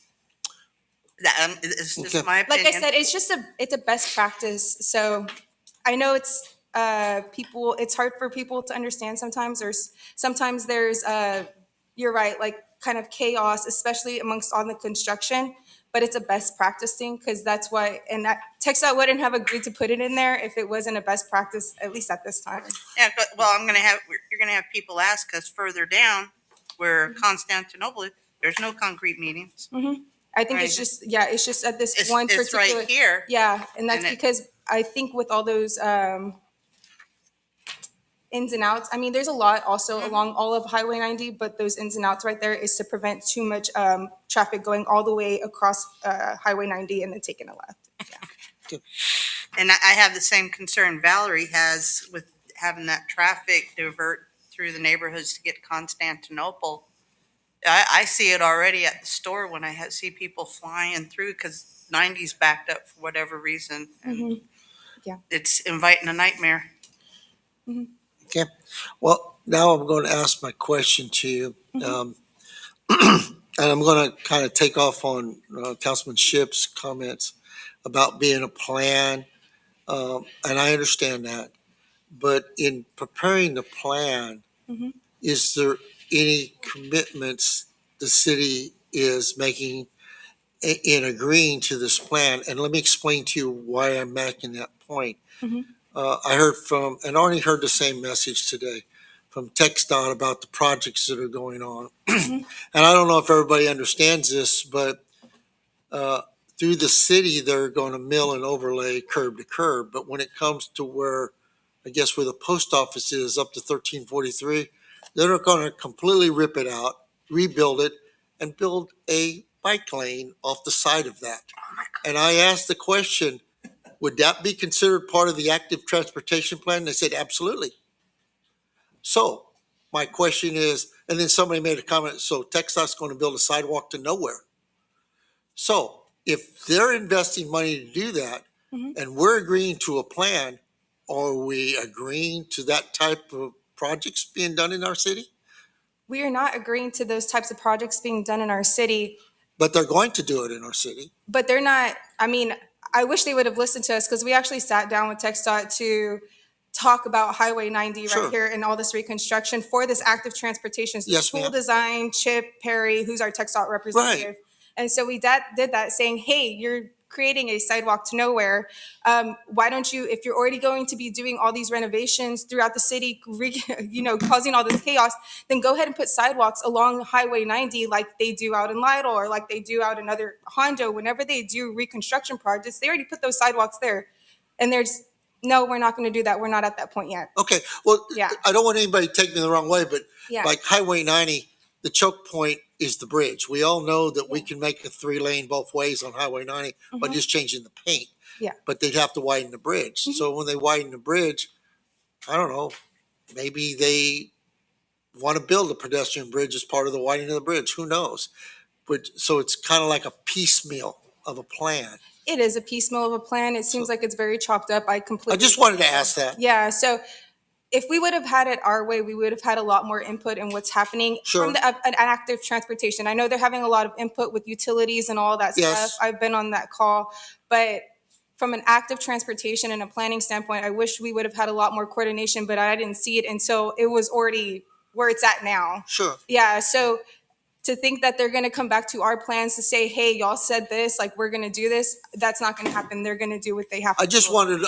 That it's just my opinion. Like I said, it's a best practice. So I know it's it's hard for people to understand sometimes. Sometimes there's you're right, like kind of chaos, especially amongst all the construction. But it's a best practice thing because that's why, and TxDOT wouldn't have agreed to put it in there if it wasn't a best practice, at least at this time. Yeah, but well, you're gonna have people ask us further down where Constantinople, there's no concrete mediums. I think it's just at this one it's particular. right here. Yeah, and that's because I think with all those ins and outs, I mean, there's a lot also along all of Highway 90, but those ins and outs right there is to prevent too much traffic going all the way across Highway 90 and then taking a left. Yeah. And I have the same concern Valerie has with having that traffic divert through the neighborhoods to get to Constantinople. I see it already at the store when I see people flying through because 90's backed up for whatever reason. And it's inviting a nightmare. Well, now I'm going to ask my question to you. And I'm going to kind of take off on Councilman Shipp's comments about being a plan. And I understand that. But in preparing the plan, Mhm. is there any commitments the city is making in agreeing to this plan? And let me explain to you why I'm making that point. Mhm. I heard from, and already heard the same message today from TxDOT about the projects that are going on. Mhm. And I don't know if everybody understands this, but through the city, they're going to mill and overlay curb to curb. But when it comes to where, I guess where the post office is up to 1343, they're going to completely rip it out, rebuild it, and build a bike lane off the side of that. And I asked the question, would that be considered part of the active transportation plan? They said, absolutely. So my question is, and then somebody made a comment, so TxDOT's going to build a sidewalk to nowhere. So if they're investing money to do that, Mhm. and we're agreeing to a plan, are we agreeing to that type of projects being done in our city? We are not agreeing to those types of projects being done in our city, But they're going to do it in our city. but they're not. I mean, I wish they would have listened to us because we actually sat down with TxDOT to talk about Highway 90 Sure. right here and all this reconstruction for this active transportation. So Yes, Tool ma'am. Design, Chip Perry, who's our TxDOT representative. And so we did that saying, hey, you're creating a sidewalk to nowhere. Why don't you, if you're already going to be doing all these renovations throughout the city, causing all this chaos, then go ahead and put sidewalks along Highway 90 like they do out in Lytle or like they do out in other Hondo. Whenever they do reconstruction projects, they already put those sidewalks there. And there's, no, we're not going to do that. We're not at that point yet. Okay, well, Yeah. I don't want anybody to take me the wrong way, but Yeah. like Highway 90, the choke point is the bridge. We all know that we Yeah. can make a 3-lane both ways on Highway 90 by Mhm. just changing the paint. Yeah. But they'd have to widen the bridge. Mhm. So when they widen the bridge, I don't know, maybe they want to build a pedestrian bridge as part of the widening of the bridge. Who knows? But so it's kind of like a piecemeal of a plan. It is a piecemeal of a plan. It seems like it's very chopped up. I completely. I just wanted to ask that. Yeah. So if we would have had it our way, we would have had a lot more input in what's happening Sure. from an active transportation. I know they're having a lot of input with utilities and all that Yes. stuff. I've been on that call, but from an active transportation and a planning standpoint, I wish we would have had a lot more coordination, but I didn't see it until it was already where it's at now. Sure. Yeah. So to think that they're going to come back to our plans to say, hey, y'all said this, like we're going to do this, that's not going to happen. They're going to do what they have to I do. just wanted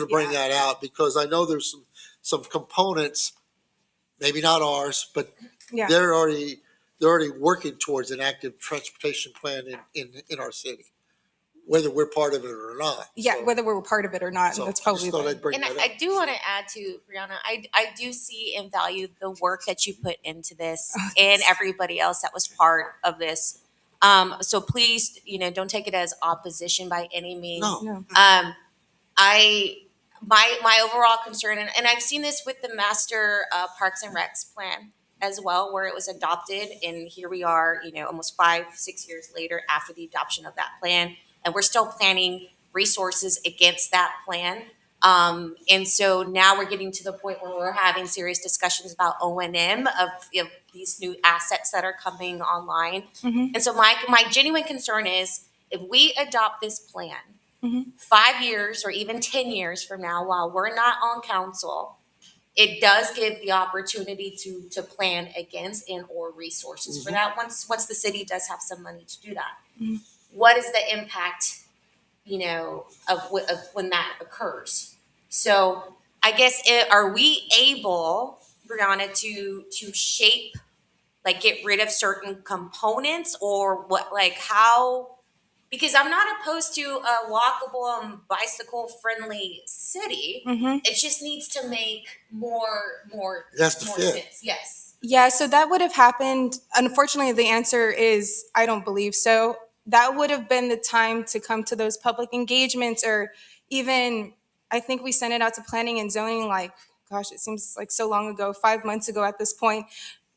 to bring Yeah. that out because I know there's some components, maybe not ours, but Yeah. they're already working towards an active transportation plan in our city, whether we're part of it or not. Yeah, So- whether we're part of it or not, so that's I probably just thought the- I'd bring And that I up. do want to add to Brianna, I do see and value the work that you put into this and everybody else that was part of this. So please, don't take it as opposition by any means. No. No. My overall concern, and I've seen this with the master Parks and Recs plan as well, where it was adopted, and here we are, almost 5-6 years later after the adoption of that plan, and we're still planning resources against that plan. And so now we're getting to the point where we're having serious discussions about O&M of these new assets that are coming online. Mhm. And so my genuine concern is if we adopt this plan, Mhm. 5 years or even 10 years from now, while we're not on council, it does give the opportunity to plan against and or resources for that once the city does have some money to do that. Mhm. What is the impact, of when that occurs? So I guess are we able, Brianna, to shape, like get rid of certain components or what, like how? Because I'm not opposed to a walkable and bicycle friendly city. Mhm. It just needs to make more It has to more fit. sense. Yes. Yeah, so that would have happened. Unfortunately, the answer is I don't believe so. That would have been the time to come to those public engagements, or even I think we sent it out to planning and zoning like, gosh, it seems like so long ago, 5 months ago at this point.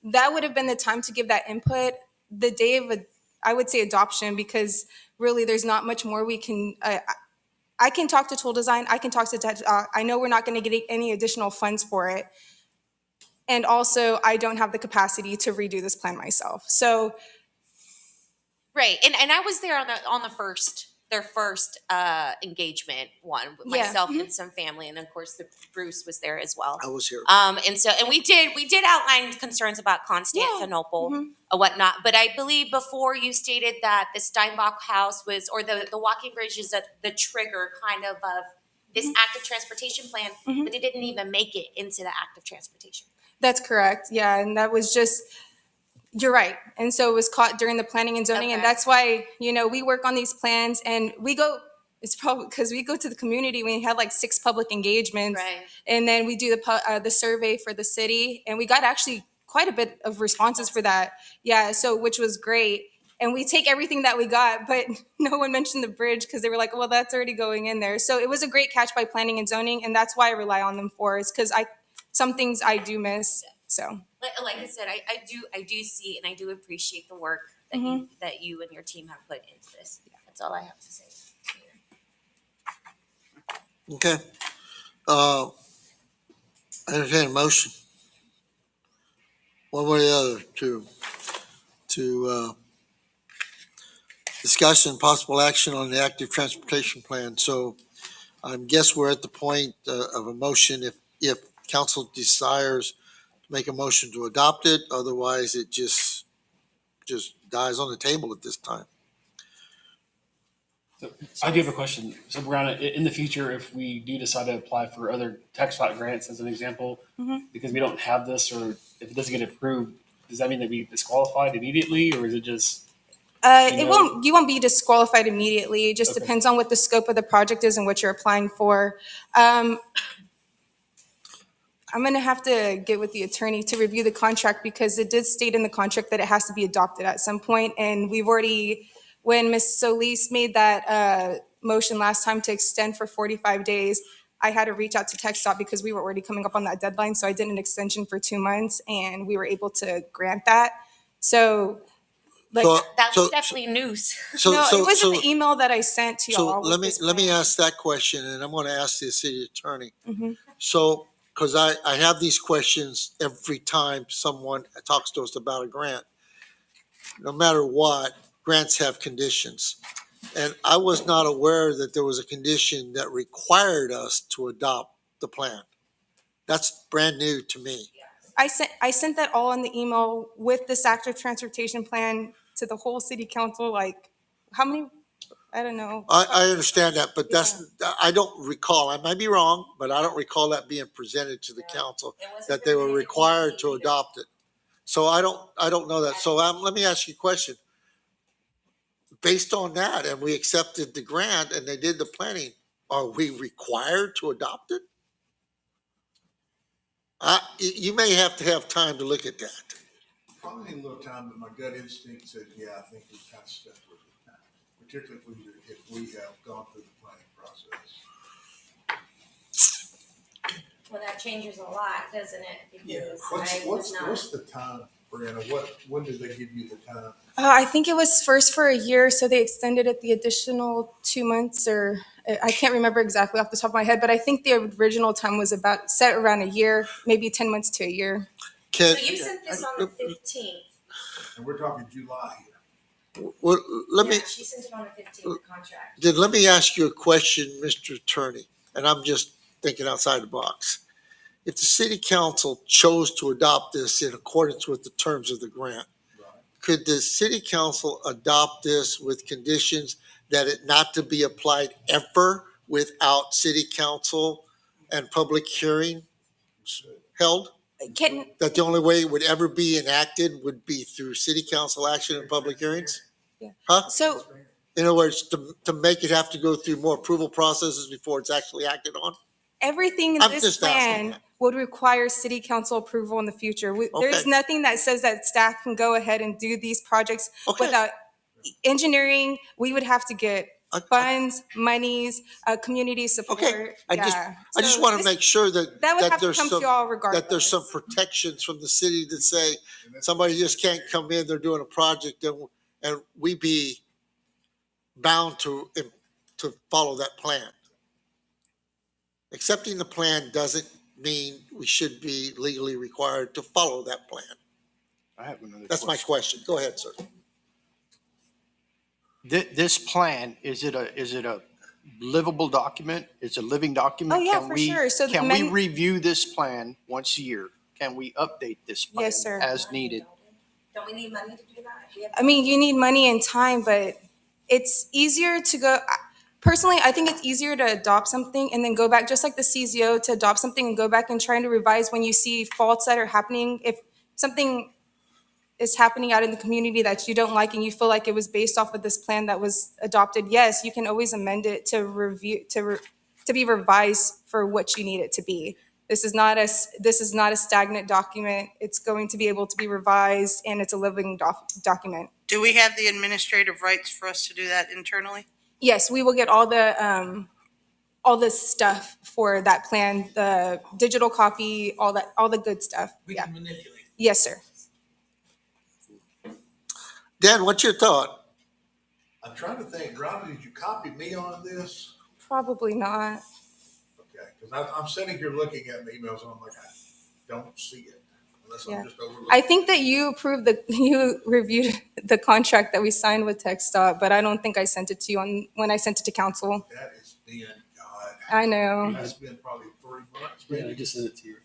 That would have been the time to give that input the day of, I would say, adoption, because really there's not much more we can. I can talk to Tool Design. I can talk to. I know we're not going to get any additional funds for it. And also, I don't have the capacity to redo this plan myself. So Right, and I was there on the first their first engagement one with Yeah, myself and some family, and of course Bruce was there as well. I was here. And we did outline concerns about Constantinople or whatnot, but I believe before you stated that the Steinbach house was, or the walking bridge is the trigger kind of this active transportation plan, but it didn't even make it into the active transportation. that's correct. Yeah, and that was just, you're right. And so it was caught during the planning and zoning. And Okay. that's why, we work on these plans and it's probably because we go to the community. We had like 6 public engagements. Right. And then we do the survey for the city. And we got actually quite a bit of responses for that. Yeah, so which was great. And we take everything that we got, but no one mentioned the bridge because they were like, well, that's already going in there. So it was a great catch by planning and zoning. And that's why I rely on them for, is because some things I do miss. So. Like I said, I do see and I do appreciate the work that you and your team have put into this. That's all I have to say. Okay. I entertain a motion. One way or the other to discussion, possible action on the active transportation plan. So I guess we're at the point of a motion if council desires to make a motion to adopt it. Otherwise, it just dies on the table at this time. So I do have a question. So Brianna, in the future, if we do decide to apply for other tax lot grants as an example, because we don't have this, or if it doesn't get approved, does that mean that we disqualified immediately, or is it just? You won't be disqualified immediately. It just depends on what the scope of the project is and what you're applying for. I'm going to have to get with the attorney to review the contract because it did state in the contract that it has to be adopted at some point. And we've already, when Ms. Solis made that motion last time to extend for 45 days, I had to reach out to TxDOT because we were already coming up on that deadline. So I did an extension for 2 months and we were able to grant that. So That's definitely news. It wasn't the email that I sent to y'all. So let me ask that question, and I'm going to ask the city attorney. Mm-hmm. So, because I have these questions every time someone talks to us about a grant. No matter what, grants have conditions. And I was not aware that there was a condition that required us to adopt the plan. That's brand new to me. I sent that all in the email with this active transportation plan to the whole city council. Like, how many? I don't know. I understand that, but I don't recall, I might be wrong, but I don't recall that being presented to the council, that they were required to adopt it. So I don't know that. So let me ask you a question. Based on that, and we accepted the grant and they did the planning, are we required to adopt it? You may have to have time to look at that. Probably need a little time, but my gut instinct says, yeah, I think we kind of stuck with it, particularly if we have gone through the planning process. Well, that changes a lot, doesn't it? Because What's the time, Brianna? When did they give you the time? I think it was first for a year, so they extended it the additional 2 months, or I can't remember exactly off the top of my head, but I think the original time was about set around a year, maybe 10 months to a year. So you sent this on the 15th. And we're talking July here. Well, She sent it on the 15th, the contract. Then let me ask you a question, Mr. Attorney, and I'm just thinking outside the box. If the city council chose to adopt this in accordance with the terms of the grant, could the city council adopt this with conditions that it not to be applied ever without city council and public hearing held? That the only way it would ever be enacted would be through city council action and public hearings? Yeah. Huh? So in other words, to make it have to go through more approval processes before it's actually acted on? everything in I'm this just asking plan that. would require city council approval in the future. There's nothing that says that staff can go ahead and do these projects without engineering. We would have to get funds, monies, community support. I just want to make sure that that would have to there's come some, to y'all regardless. that there's some protections from the city that say somebody just can't come in, they're doing a project, and we be bound to follow that plan. Accepting the plan doesn't mean we should be legally required to follow that plan? I have another That's my question. Go ahead, sir. This plan, is it a livable document? It's a living document? Oh, yeah, Can for we- sure. So Can we review this plan once a year? Can we update this plan Yes, sir. as needed? Don't we need money to do that? We have- I mean, you need money and time, but it's easier to go. Personally, I think it's easier to adopt something and then go back, just like the CZO, to adopt something and go back and trying to revise when you see faults that are happening. If something is happening out in the community that you don't like and you feel like it was based off of this plan that was adopted, yes, you can always amend it to to be revised for what you need it to be. This is not a stagnant document. It's going to be able to be revised, and it's a living document. Do we have the administrative rights for us to do that internally? Yes, we will get all the stuff for that plan, the digital copy, all the good stuff. We Yeah. can manipulate. Yes, sir. Dan, what's your thought? I'm trying to think, Robin, did you copy me on this? Probably not. Okay, because I'm sitting here looking at my emails and I'm like, I don't see it unless Yeah. I'm just overlooking. I think that you reviewed the contract that we signed with TechStop, but I don't think I sent it to you when I sent it to council. That has been, God. I know. That's been probably 3 months. Yeah, I just sent it to you.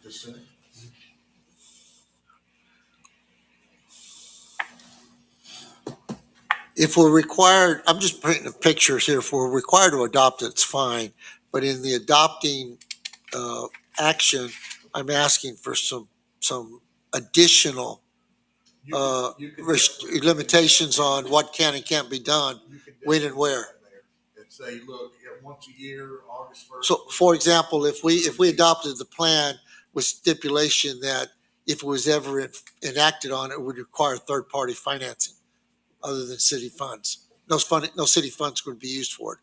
Just sent it. If we're required, I'm just painting a picture here. If we're required to adopt it, it's fine. But in the adopting action, I'm asking for some additional You can- you can definitely- limitations on what can and can't be done, you can when and definitely where. put that there And say, look, once a year, August 1st. So, for example, if we adopted the plan with stipulation that if it was ever enacted on, it would require third-party financing other than city funds. No city funds would be used for it.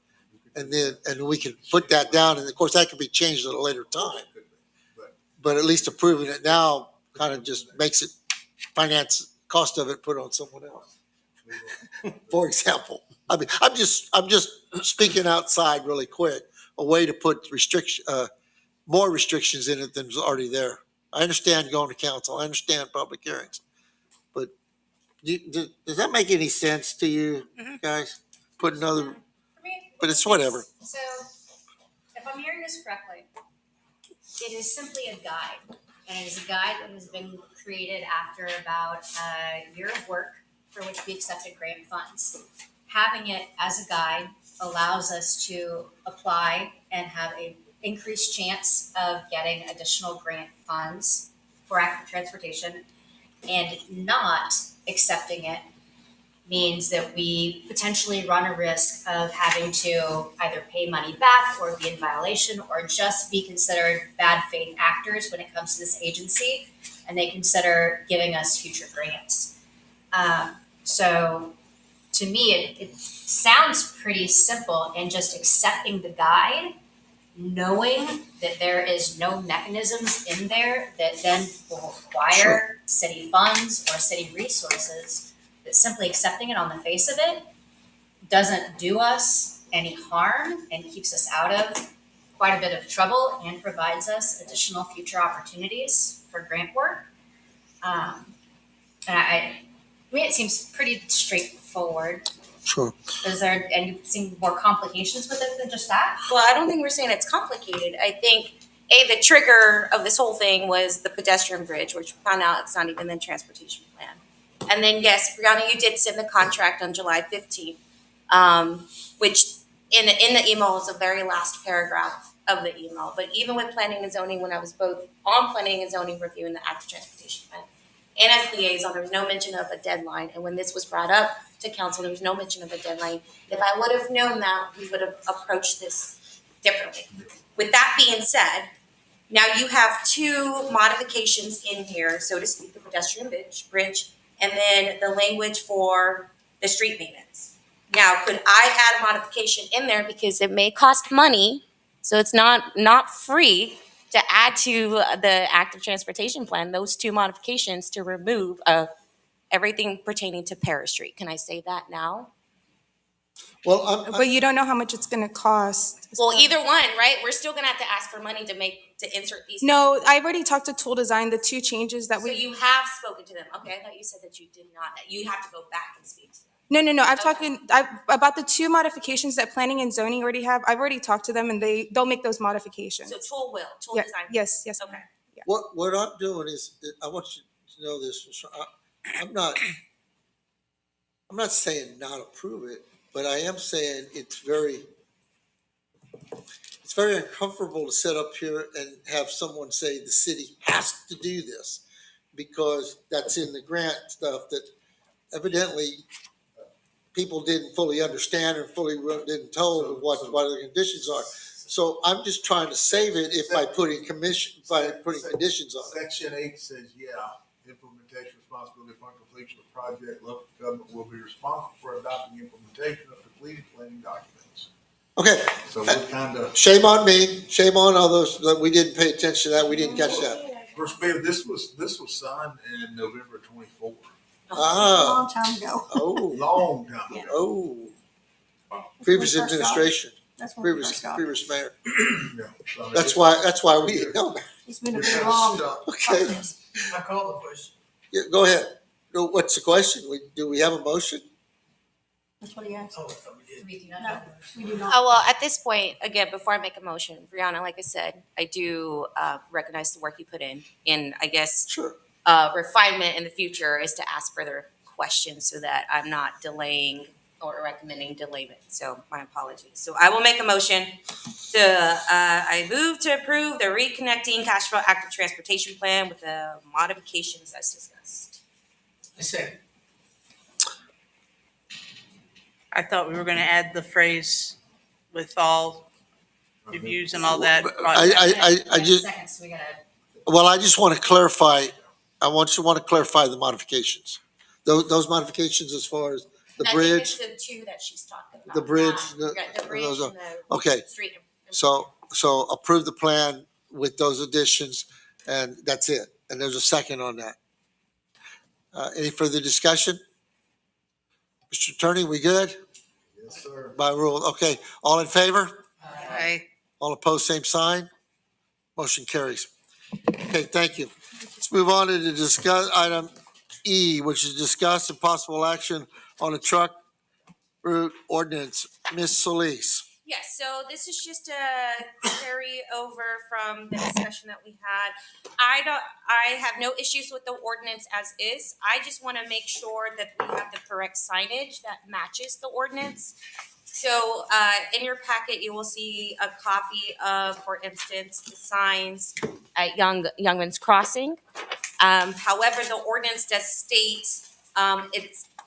And we can put that down, and of course, that could be changed at a later time. But at least approving it now kind of just makes it finance cost of it, put on someone else. For example, I mean, I'm just speaking outside really quick, a way to put more restrictions in it than's already there. I understand going to council. I understand public hearings. But does that make any sense to you guys? Put another, For me, but it's whatever. So, if I'm hearing this correctly, it is simply a guide. And it is a guide that has been created after about a year of work for which we accepted grant funds. Having it as a guide allows us to apply and have an increased chance of getting additional grant funds for active transportation. And not accepting it means that we potentially run a risk of having to either pay money back or be in violation or just be considered bad faith actors when it comes to this agency, and they consider giving us future grants. So to me, it sounds pretty simple, and just accepting the guide, knowing that there is no mechanisms in there that then will require city funds or city resources, that simply accepting it on the face of it doesn't do us any harm and keeps us out of quite a bit of trouble and provides us additional future opportunities for grant work. And I mean, it seems pretty straightforward. Sure. Is there any more complications with it than just that? Well, I don't think we're saying it's complicated. I think, the trigger of this whole thing was the pedestrian bridge, which we found out it's not even in the transportation plan. And then, yes, Brianna, you did send the contract on July 15th, which in the email was the very last paragraph of the email. But even with planning and zoning, when I was both on planning and zoning review and the active transportation plan, and as liaison, there was no mention of a deadline. And when this was brought up to council, there was no mention of a deadline. If I would have known that, we would have approached this differently. With that being said, now you have two modifications in here, so to speak, the pedestrian bridge, and then the language for the street maintenance. Now, could I add a modification in there because it may cost money, so it's not free to add to the active transportation plan, those two modifications to remove everything pertaining to Paris Street? Can I say that now? Well, But you don't know how much it's gonna cost. Well, either one, right? We're still gonna have to ask for money to insert these. No, I've already talked to Tool Design, the two changes that So we. you have spoken to them. Okay, I thought you said that you did not. That you have to go back and speak to them. No. Okay. About the two modifications that planning and zoning already have. I've already talked to them and they'll make those modifications. So Tool Yeah, Design. yes. Okay. what I'm doing is, I want you to know this, I'm not saying not approve it, but I am saying it's very uncomfortable to sit up here and have someone say the city has to do this because that's in the grant stuff that evidently people didn't fully understand or didn't told what the conditions are. So I'm just trying to save it if by putting conditions on it. Section 8 says, implementation responsibility upon completion of the project, local government will be responsible for adopting implementation of completed planning documents. Okay, So we're kind of, shame on me, shame on all those that we didn't pay attention to that, we didn't catch that. First Mayor, this was signed in November 24. A Ah, long time ago. oh, Long time ago. oh, That's previous when we first got it. administration, That's when we first got it. previous mayor. Yeah. So, I mean, That's why we didn't know. It's been a it's very kinda long stuck. Okay, process. I call the question. yeah, go ahead. No, what's the question? Do we have a motion? That's what he asked. Oh, I thought we did. We do not. Oh, well, at this point, again, before I make a motion, Brianna, like I said, I do recognize the work you put in. And I guess Sure. refinement in the future is to ask further questions so that I'm not delaying or recommending delayment. So my apologies. So I will make a motion I move to approve the Reconnecting Castroville Active Transportation Plan with the modifications as discussed. I second. I thought we were gonna add the phrase with all reviews and all that. I just, Second, so we gotta. well, I just want to clarify, I want to clarify the modifications. Those modifications as far as the I think bridge, it's the two that she's talking about. the bridge, not- the bridge those are- and the okay. street. So approve the plan with those additions and that's it. And there's a second on that. Any further discussion? Mr. Attorney, we good? Yes, sir. By rule, okay. All in favor? Aye. All opposed, same sign. Motion carries. Okay, thank you. Let's move on to discuss item E, which is discuss and possible action on a truck route ordinance. Ms. Solis. Yes, so this is just a carry over from the discussion that we had. I have no issues with the ordinance as is. I just want to make sure that we have the correct signage that matches the ordinance. So in your packet, you will see a copy of, for instance, the signs at Youngman's Crossing. However, the ordinance does state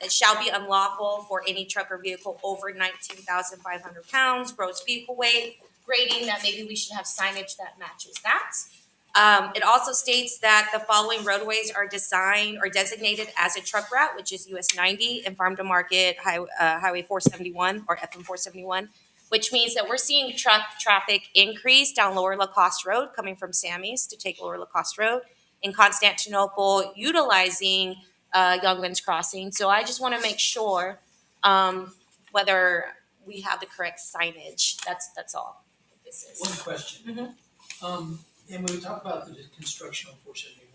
it shall be unlawful for any truck or vehicle over 19,500 pounds, gross vehicle weight, grading that maybe we should have signage that matches that. It also states that the following roadways are designed or designated as a truck route, which is US 90 and Farm to Market Highway 471 or FM 471, which means that we're seeing truck traffic increase down Lower Lacoste Road coming from Sammy's to take Lower Lacoste Road in Constantinople, utilizing Youngman's Crossing. So I just want to make sure whether we have the correct signage. That's all this is. One question. And when we talk about the construction on 471,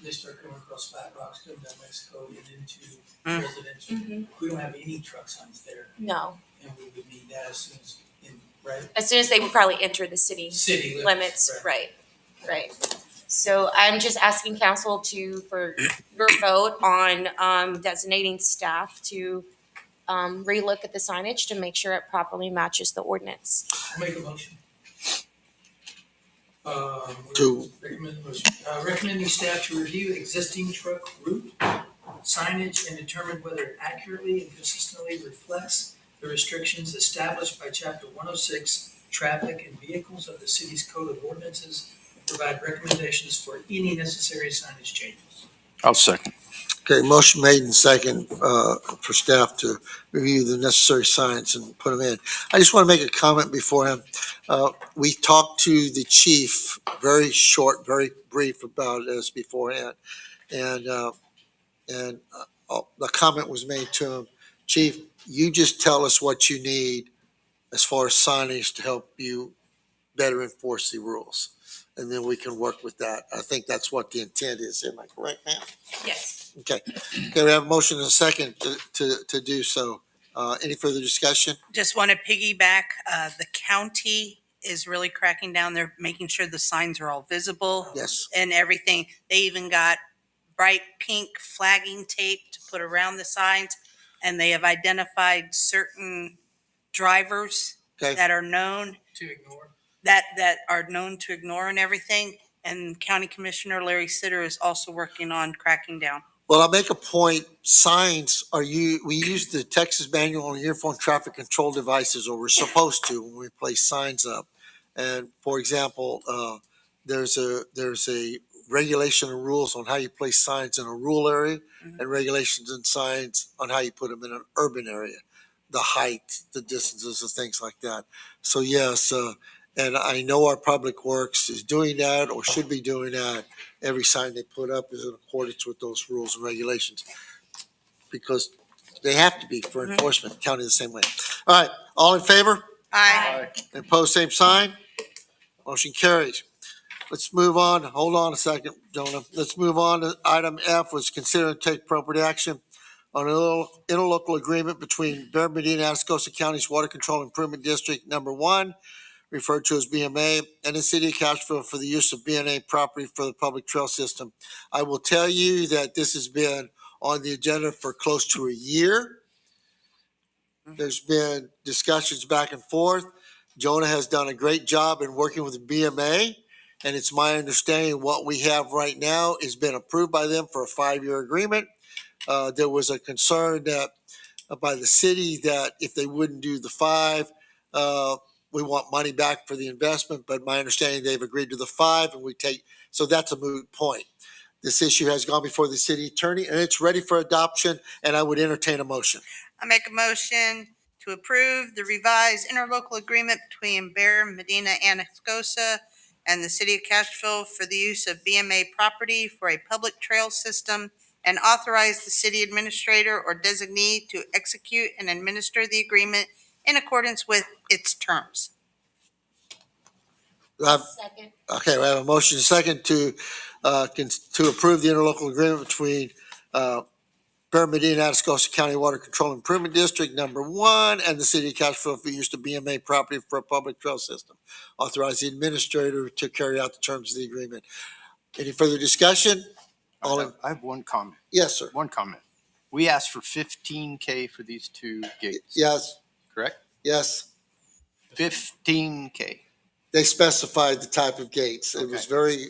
they start coming across Flat Rocks, coming down Mexico, and into residential. We don't have any truck signs there, No. and we would need that as soon as, right? As soon as they would probably enter the city City limits, right. So I'm just asking council for your vote on designating staff to relook at the signage to make sure it properly matches the ordinance. I'll make a motion. To- Recommending staff to review existing truck route signage and determine whether it accurately and consistently reflects the restrictions established by Chapter 106, Traffic and Vehicles of the city's Code of Ordinances, and provide recommendations for any necessary signage changes. I'll second. Okay, motion made and second for staff to review the necessary science and put them in. I just want to make a comment beforehand. We talked to the chief, very short, very brief about this beforehand. And the comment was made to him Chief, you just tell us what you need as far as signage to help you better enforce the rules. And then we can work with that. I think that's what the intent is. Am I correct, ma'am? Yes. Okay. Okay, we have a motion and a second to do so. Any further discussion? Just want to piggyback, the county is really cracking down. They're making sure the signs are all visible Yes. and everything. They even got bright pink flagging tape to put around the signs. And they have identified certain drivers Okay. that are known To ignore. that are known to ignore and everything. And County Commissioner Larry Sitter is also working on cracking down. Well, I'll make a point. Signs we use the Texas Manual on Uniform Traffic Control Devices, or we're supposed to when we place signs up. And for example, there's a regulation and rules on how you place signs in a rural area, and regulations and signs on how you put them in an urban area, the height, the distances, and things like that. So yes, and I know our Public Works is doing that or should be doing that. Every sign they put up is in accordance with those rules and regulations, because they have to be for enforcement, county the same way. All right, all in favor? Aye. And opposed, same sign. Motion carries. Let's move on. Hold on a second, Jonah. Let's move on to item F, was consider and take appropriate action on an interlocal agreement between Bear Medina, Atascosa County's Water Control Improvement District Number 1, referred to as BMA, and the city of Castroville for the use of BNA property for the public trail system. I will tell you that this has been on the agenda for close to a year. There's been discussions back and forth. Jonah has done a great job in working with the BMA, and it's my understanding what we have right now has been approved by them for a 5-year agreement. There was a concern that by the city that if they wouldn't do the 5, we want money back for the investment, but my understanding they've agreed to the 5, and so that's a moot point. This issue has gone before the city attorney and it's ready for adoption, and I would entertain a motion. I make a motion to approve the revised interlocal agreement between Bear Medina Anacostia and the city of Castroville for the use of BMA property for a public trail system, and authorize the city administrator or designee to execute and administer the agreement in accordance with its terms. Second. Okay, we have a motion and a second to approve the interlocal agreement between Bear Medina, Atascosa County Water Control Improvement District Number 1 and the city of Castroville for use of BMA property for a public trail system. Authorize the administrator to carry out the terms of the agreement. Any further discussion? I have one comment. Yes, sir. One comment. We asked for $15K for these 2 gates. Yes, Correct? yes. $15K. They specified the type of gates. It was Okay. very,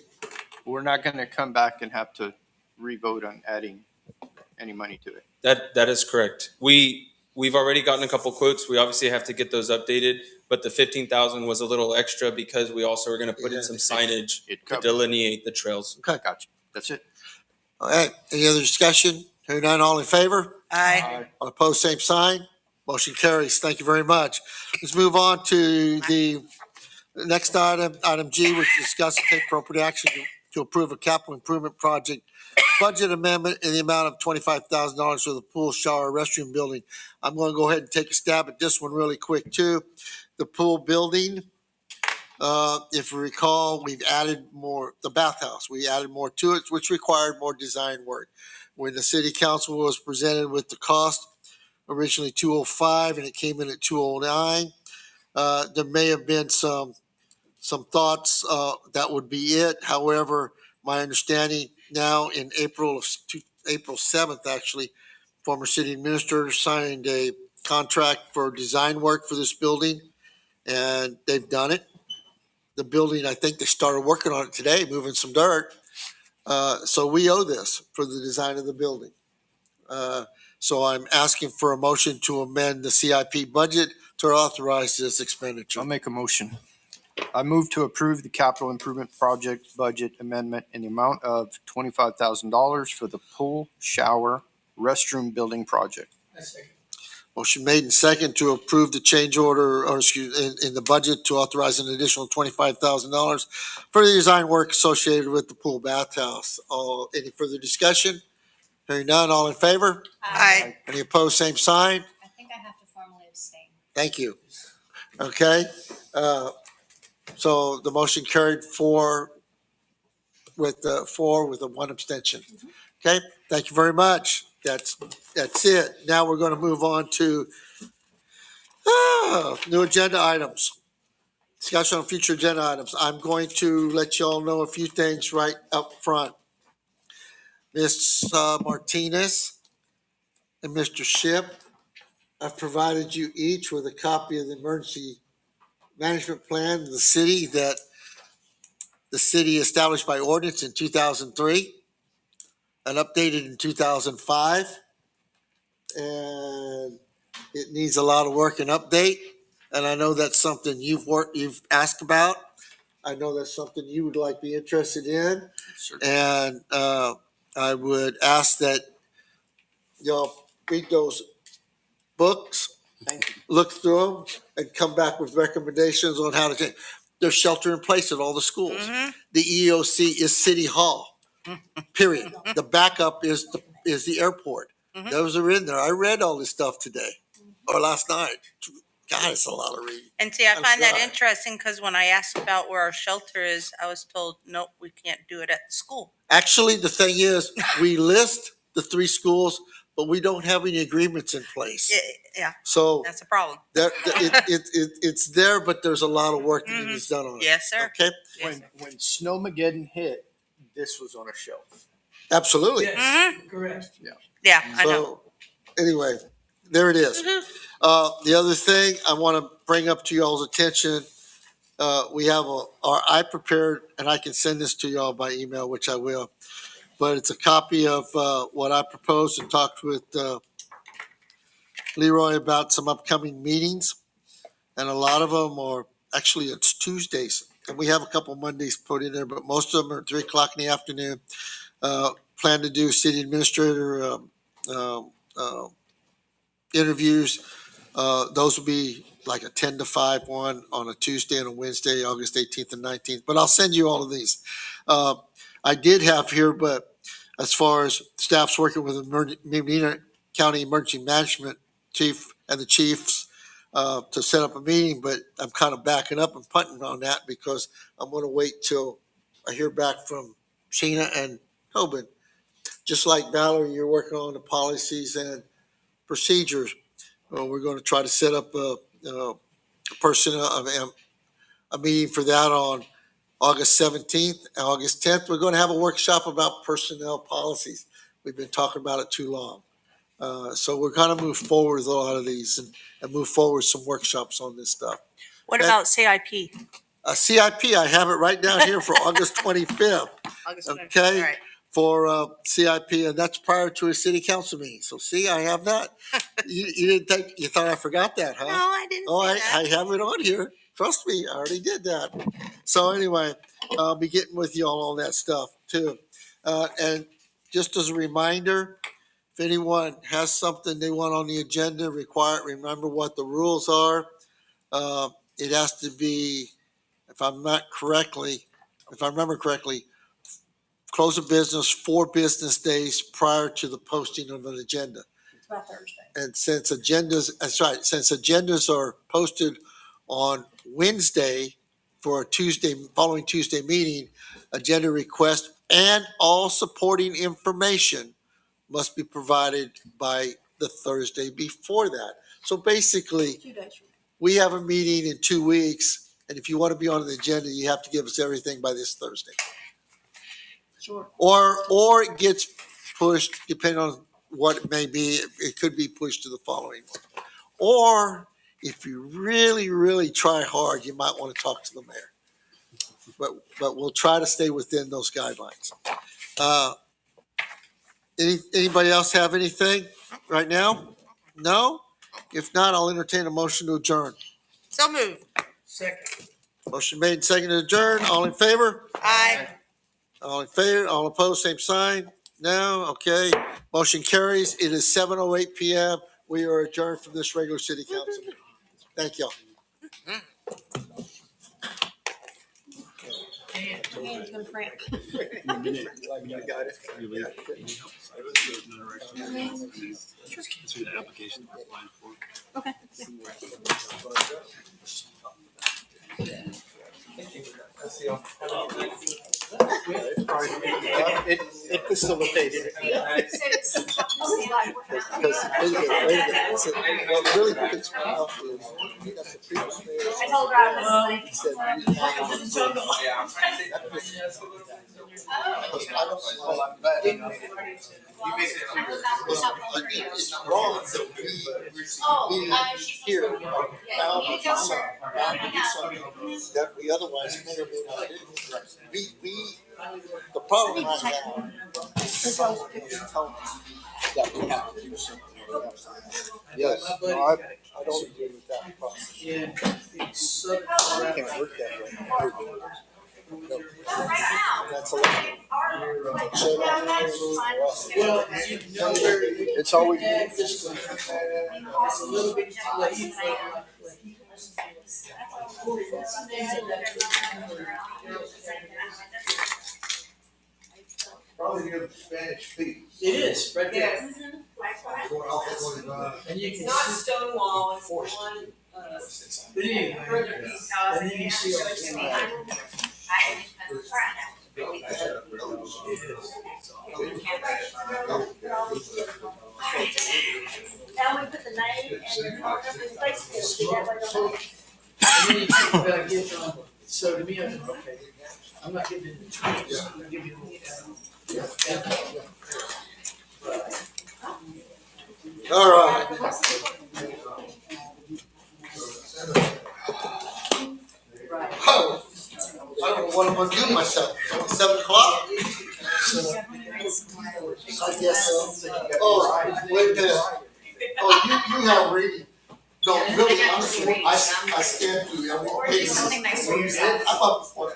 We're not going to come back and have to re-vote on adding any money to it. That is correct. We've already gotten a couple quotes. We obviously have to get those updated, but the 15,000 was a little extra because we also are going to put in some signage It to covers. delineate the trails. okay. Gotcha. That's it. All right, any other discussion? Hearing none, all in favor? Aye. All opposed, same sign. Motion carries. Thank you very much. Let's move on to the next item, item G, which is discuss and take appropriate action to approve a capital improvement project budget amendment in the amount of $25,000 for the pool, shower, restroom building. I'm going to go ahead and take a stab at this one really quick too. The pool building, if you recall, we've added more, the bathhouse, we added more to it, which required more design work. When the city council was presented with the cost, originally 205 and it came in at 209. There may have been some thoughts that would be it. However, my understanding now in April 7th, actually, former city administrator signed a contract for design work for this building, and they've done it. The building, I think they started working on it today, moving some dirt. So we owe this for the design of the building. So I'm asking for a motion to amend the CIP budget to authorize this expenditure. I'll make a motion. I move to approve the capital improvement project budget amendment in the amount of $25,000 for the pool, shower, restroom building project. I second. Motion made and second to approve the change order, or in the budget to authorize an additional $25,000 for the design work associated with the pool bathhouse. Any further discussion? Hearing none, all in favor? Aye. Any opposed, same sign? I think I have to formally abstain. Thank you. Okay, so the motion carried four with a one abstention. Okay, thank you very much. That's it. Now we're going to move on to new agenda items. Discussion on future agenda items. I'm going to let you all know a few things right up front. Ms. Martinez and Mr. Ship, I've provided you each with a copy of the emergency management plan of the city that the city established by ordinance in 2003 and updated in 2005. And it needs a lot of work and update. And I know that's something you've asked about. I know that's something you would like be interested in. Sure. And I would ask that y'all read those books, Thank you. look through them, and come back with recommendations on how to change. There's shelter in place at all the schools. Mhm. The EOC is City Hall, period. The backup is the airport. Mhm. Those are in there. I read all this stuff today or last night. God, it's a lot of reading. And see, I I'm find that sorry. interesting because when I asked about where our shelter is, I was told, nope, we can't do it at the school. Actually, the thing is, we list the three schools, but we don't have any agreements in place. Yeah, So that's a problem. it's there, but there's a lot of work that needs done on it. Yes, sir. Okay, When Snowmageddon hit, this was on a shelf. absolutely. Yes, correct. Yeah, I know. So anyway, there it is. The other thing I want to bring up to y'all's attention, we have I prepared, and I can send this to y'all by email, which I will. But it's a copy of what I proposed and talked with Leroy about some upcoming meetings. And a lot of them are, actually it's Tuesdays. And we have a couple Mondays put in there, but most of them are 3:00 in the afternoon. Plan to do city administrator interviews. Those will be like a 10 to 5 one on a Tuesday and a Wednesday, August 18th and 19th. But I'll send you all of these. I did have here, but as far as staff's working with the Medina County Emergency Management Chief and the chiefs to set up a meeting, but I'm kind of backing up and punting on that because I'm going to wait till I hear back from Sheena and Tobin. Just like Valerie, you're working on the policies and procedures. We're going to try to set up a meeting for that on August 17th and August 10th. We're going to have a workshop about personnel policies. We've been talking about it too long. So we're going to move forward with a lot of these and move forward some workshops on this stuff. What Okay. about CIP? CIP, I have it right down here for August 25th. August 25th. Okay. All right. For CIP, and that's prior to a city council meeting. So see, I have that. You thought I forgot that, huh? No, I didn't Oh, say I that. have it on here. Trust me, I already did that. So anyway, I'll be getting with you all on that stuff too. And just as a reminder, if anyone has something they want on the agenda, remember what the rules are. It has to be, if I remember correctly, close of business 4 business days prior to the posting of an agenda. It's by Thursday. And since agendas are posted on Wednesday for a following Tuesday meeting, agenda request and all supporting information must be provided by the Thursday before that. So basically, 2 days from we have a meeting in 2 weeks, and if you want to be on the agenda, you have to give us everything by this Thursday. Sure. Or it gets pushed, depending on what it may be, it could be pushed to the following one. Or if you really, really try hard, you might want to talk to the mayor. But we'll try to stay within those guidelines. Anybody else have anything right now? No? If not, I'll entertain a motion to adjourn. So moved. Second. Motion made and seconded to adjourn. All in favor? Aye. All in favor? All opposed? Same sign? No? Okay. Motion carries. It is 7:08 PM. We are adjourned from this regular city council meeting. Thank y'all. Hand's gonna cramp. Through the application we're applying for. Okay. It facilitated it. Because what really pissed me off is we got the previous mayor. I told her I was He said, "You have to do something." That pissed me off. Because I don't like that. I think it's wrong that we here now do something that we otherwise may or may not do. We the problem I have is some people tell us that we have to do something. Yes, no, I don't agree with that problem. In Southern You can't work that way. No. That's a lot. Well, It's always. it's a little bit late. Probably near the Spanish Peak. It is, right there. And you can see. Stonewall, it's one, but anyway, and then you see all the Now we put the name and the phone number and Facebook. and then you gotta get, so to me, I'm okay, I'm not getting into tweets, I'm gonna give you All right. Oh, I don't know what I'm gonna do with myself. 7 o'clock? I guess so. Oh, wait a minute. Oh, you have reading. No, really, honestly, I scanned through every page. I'm up before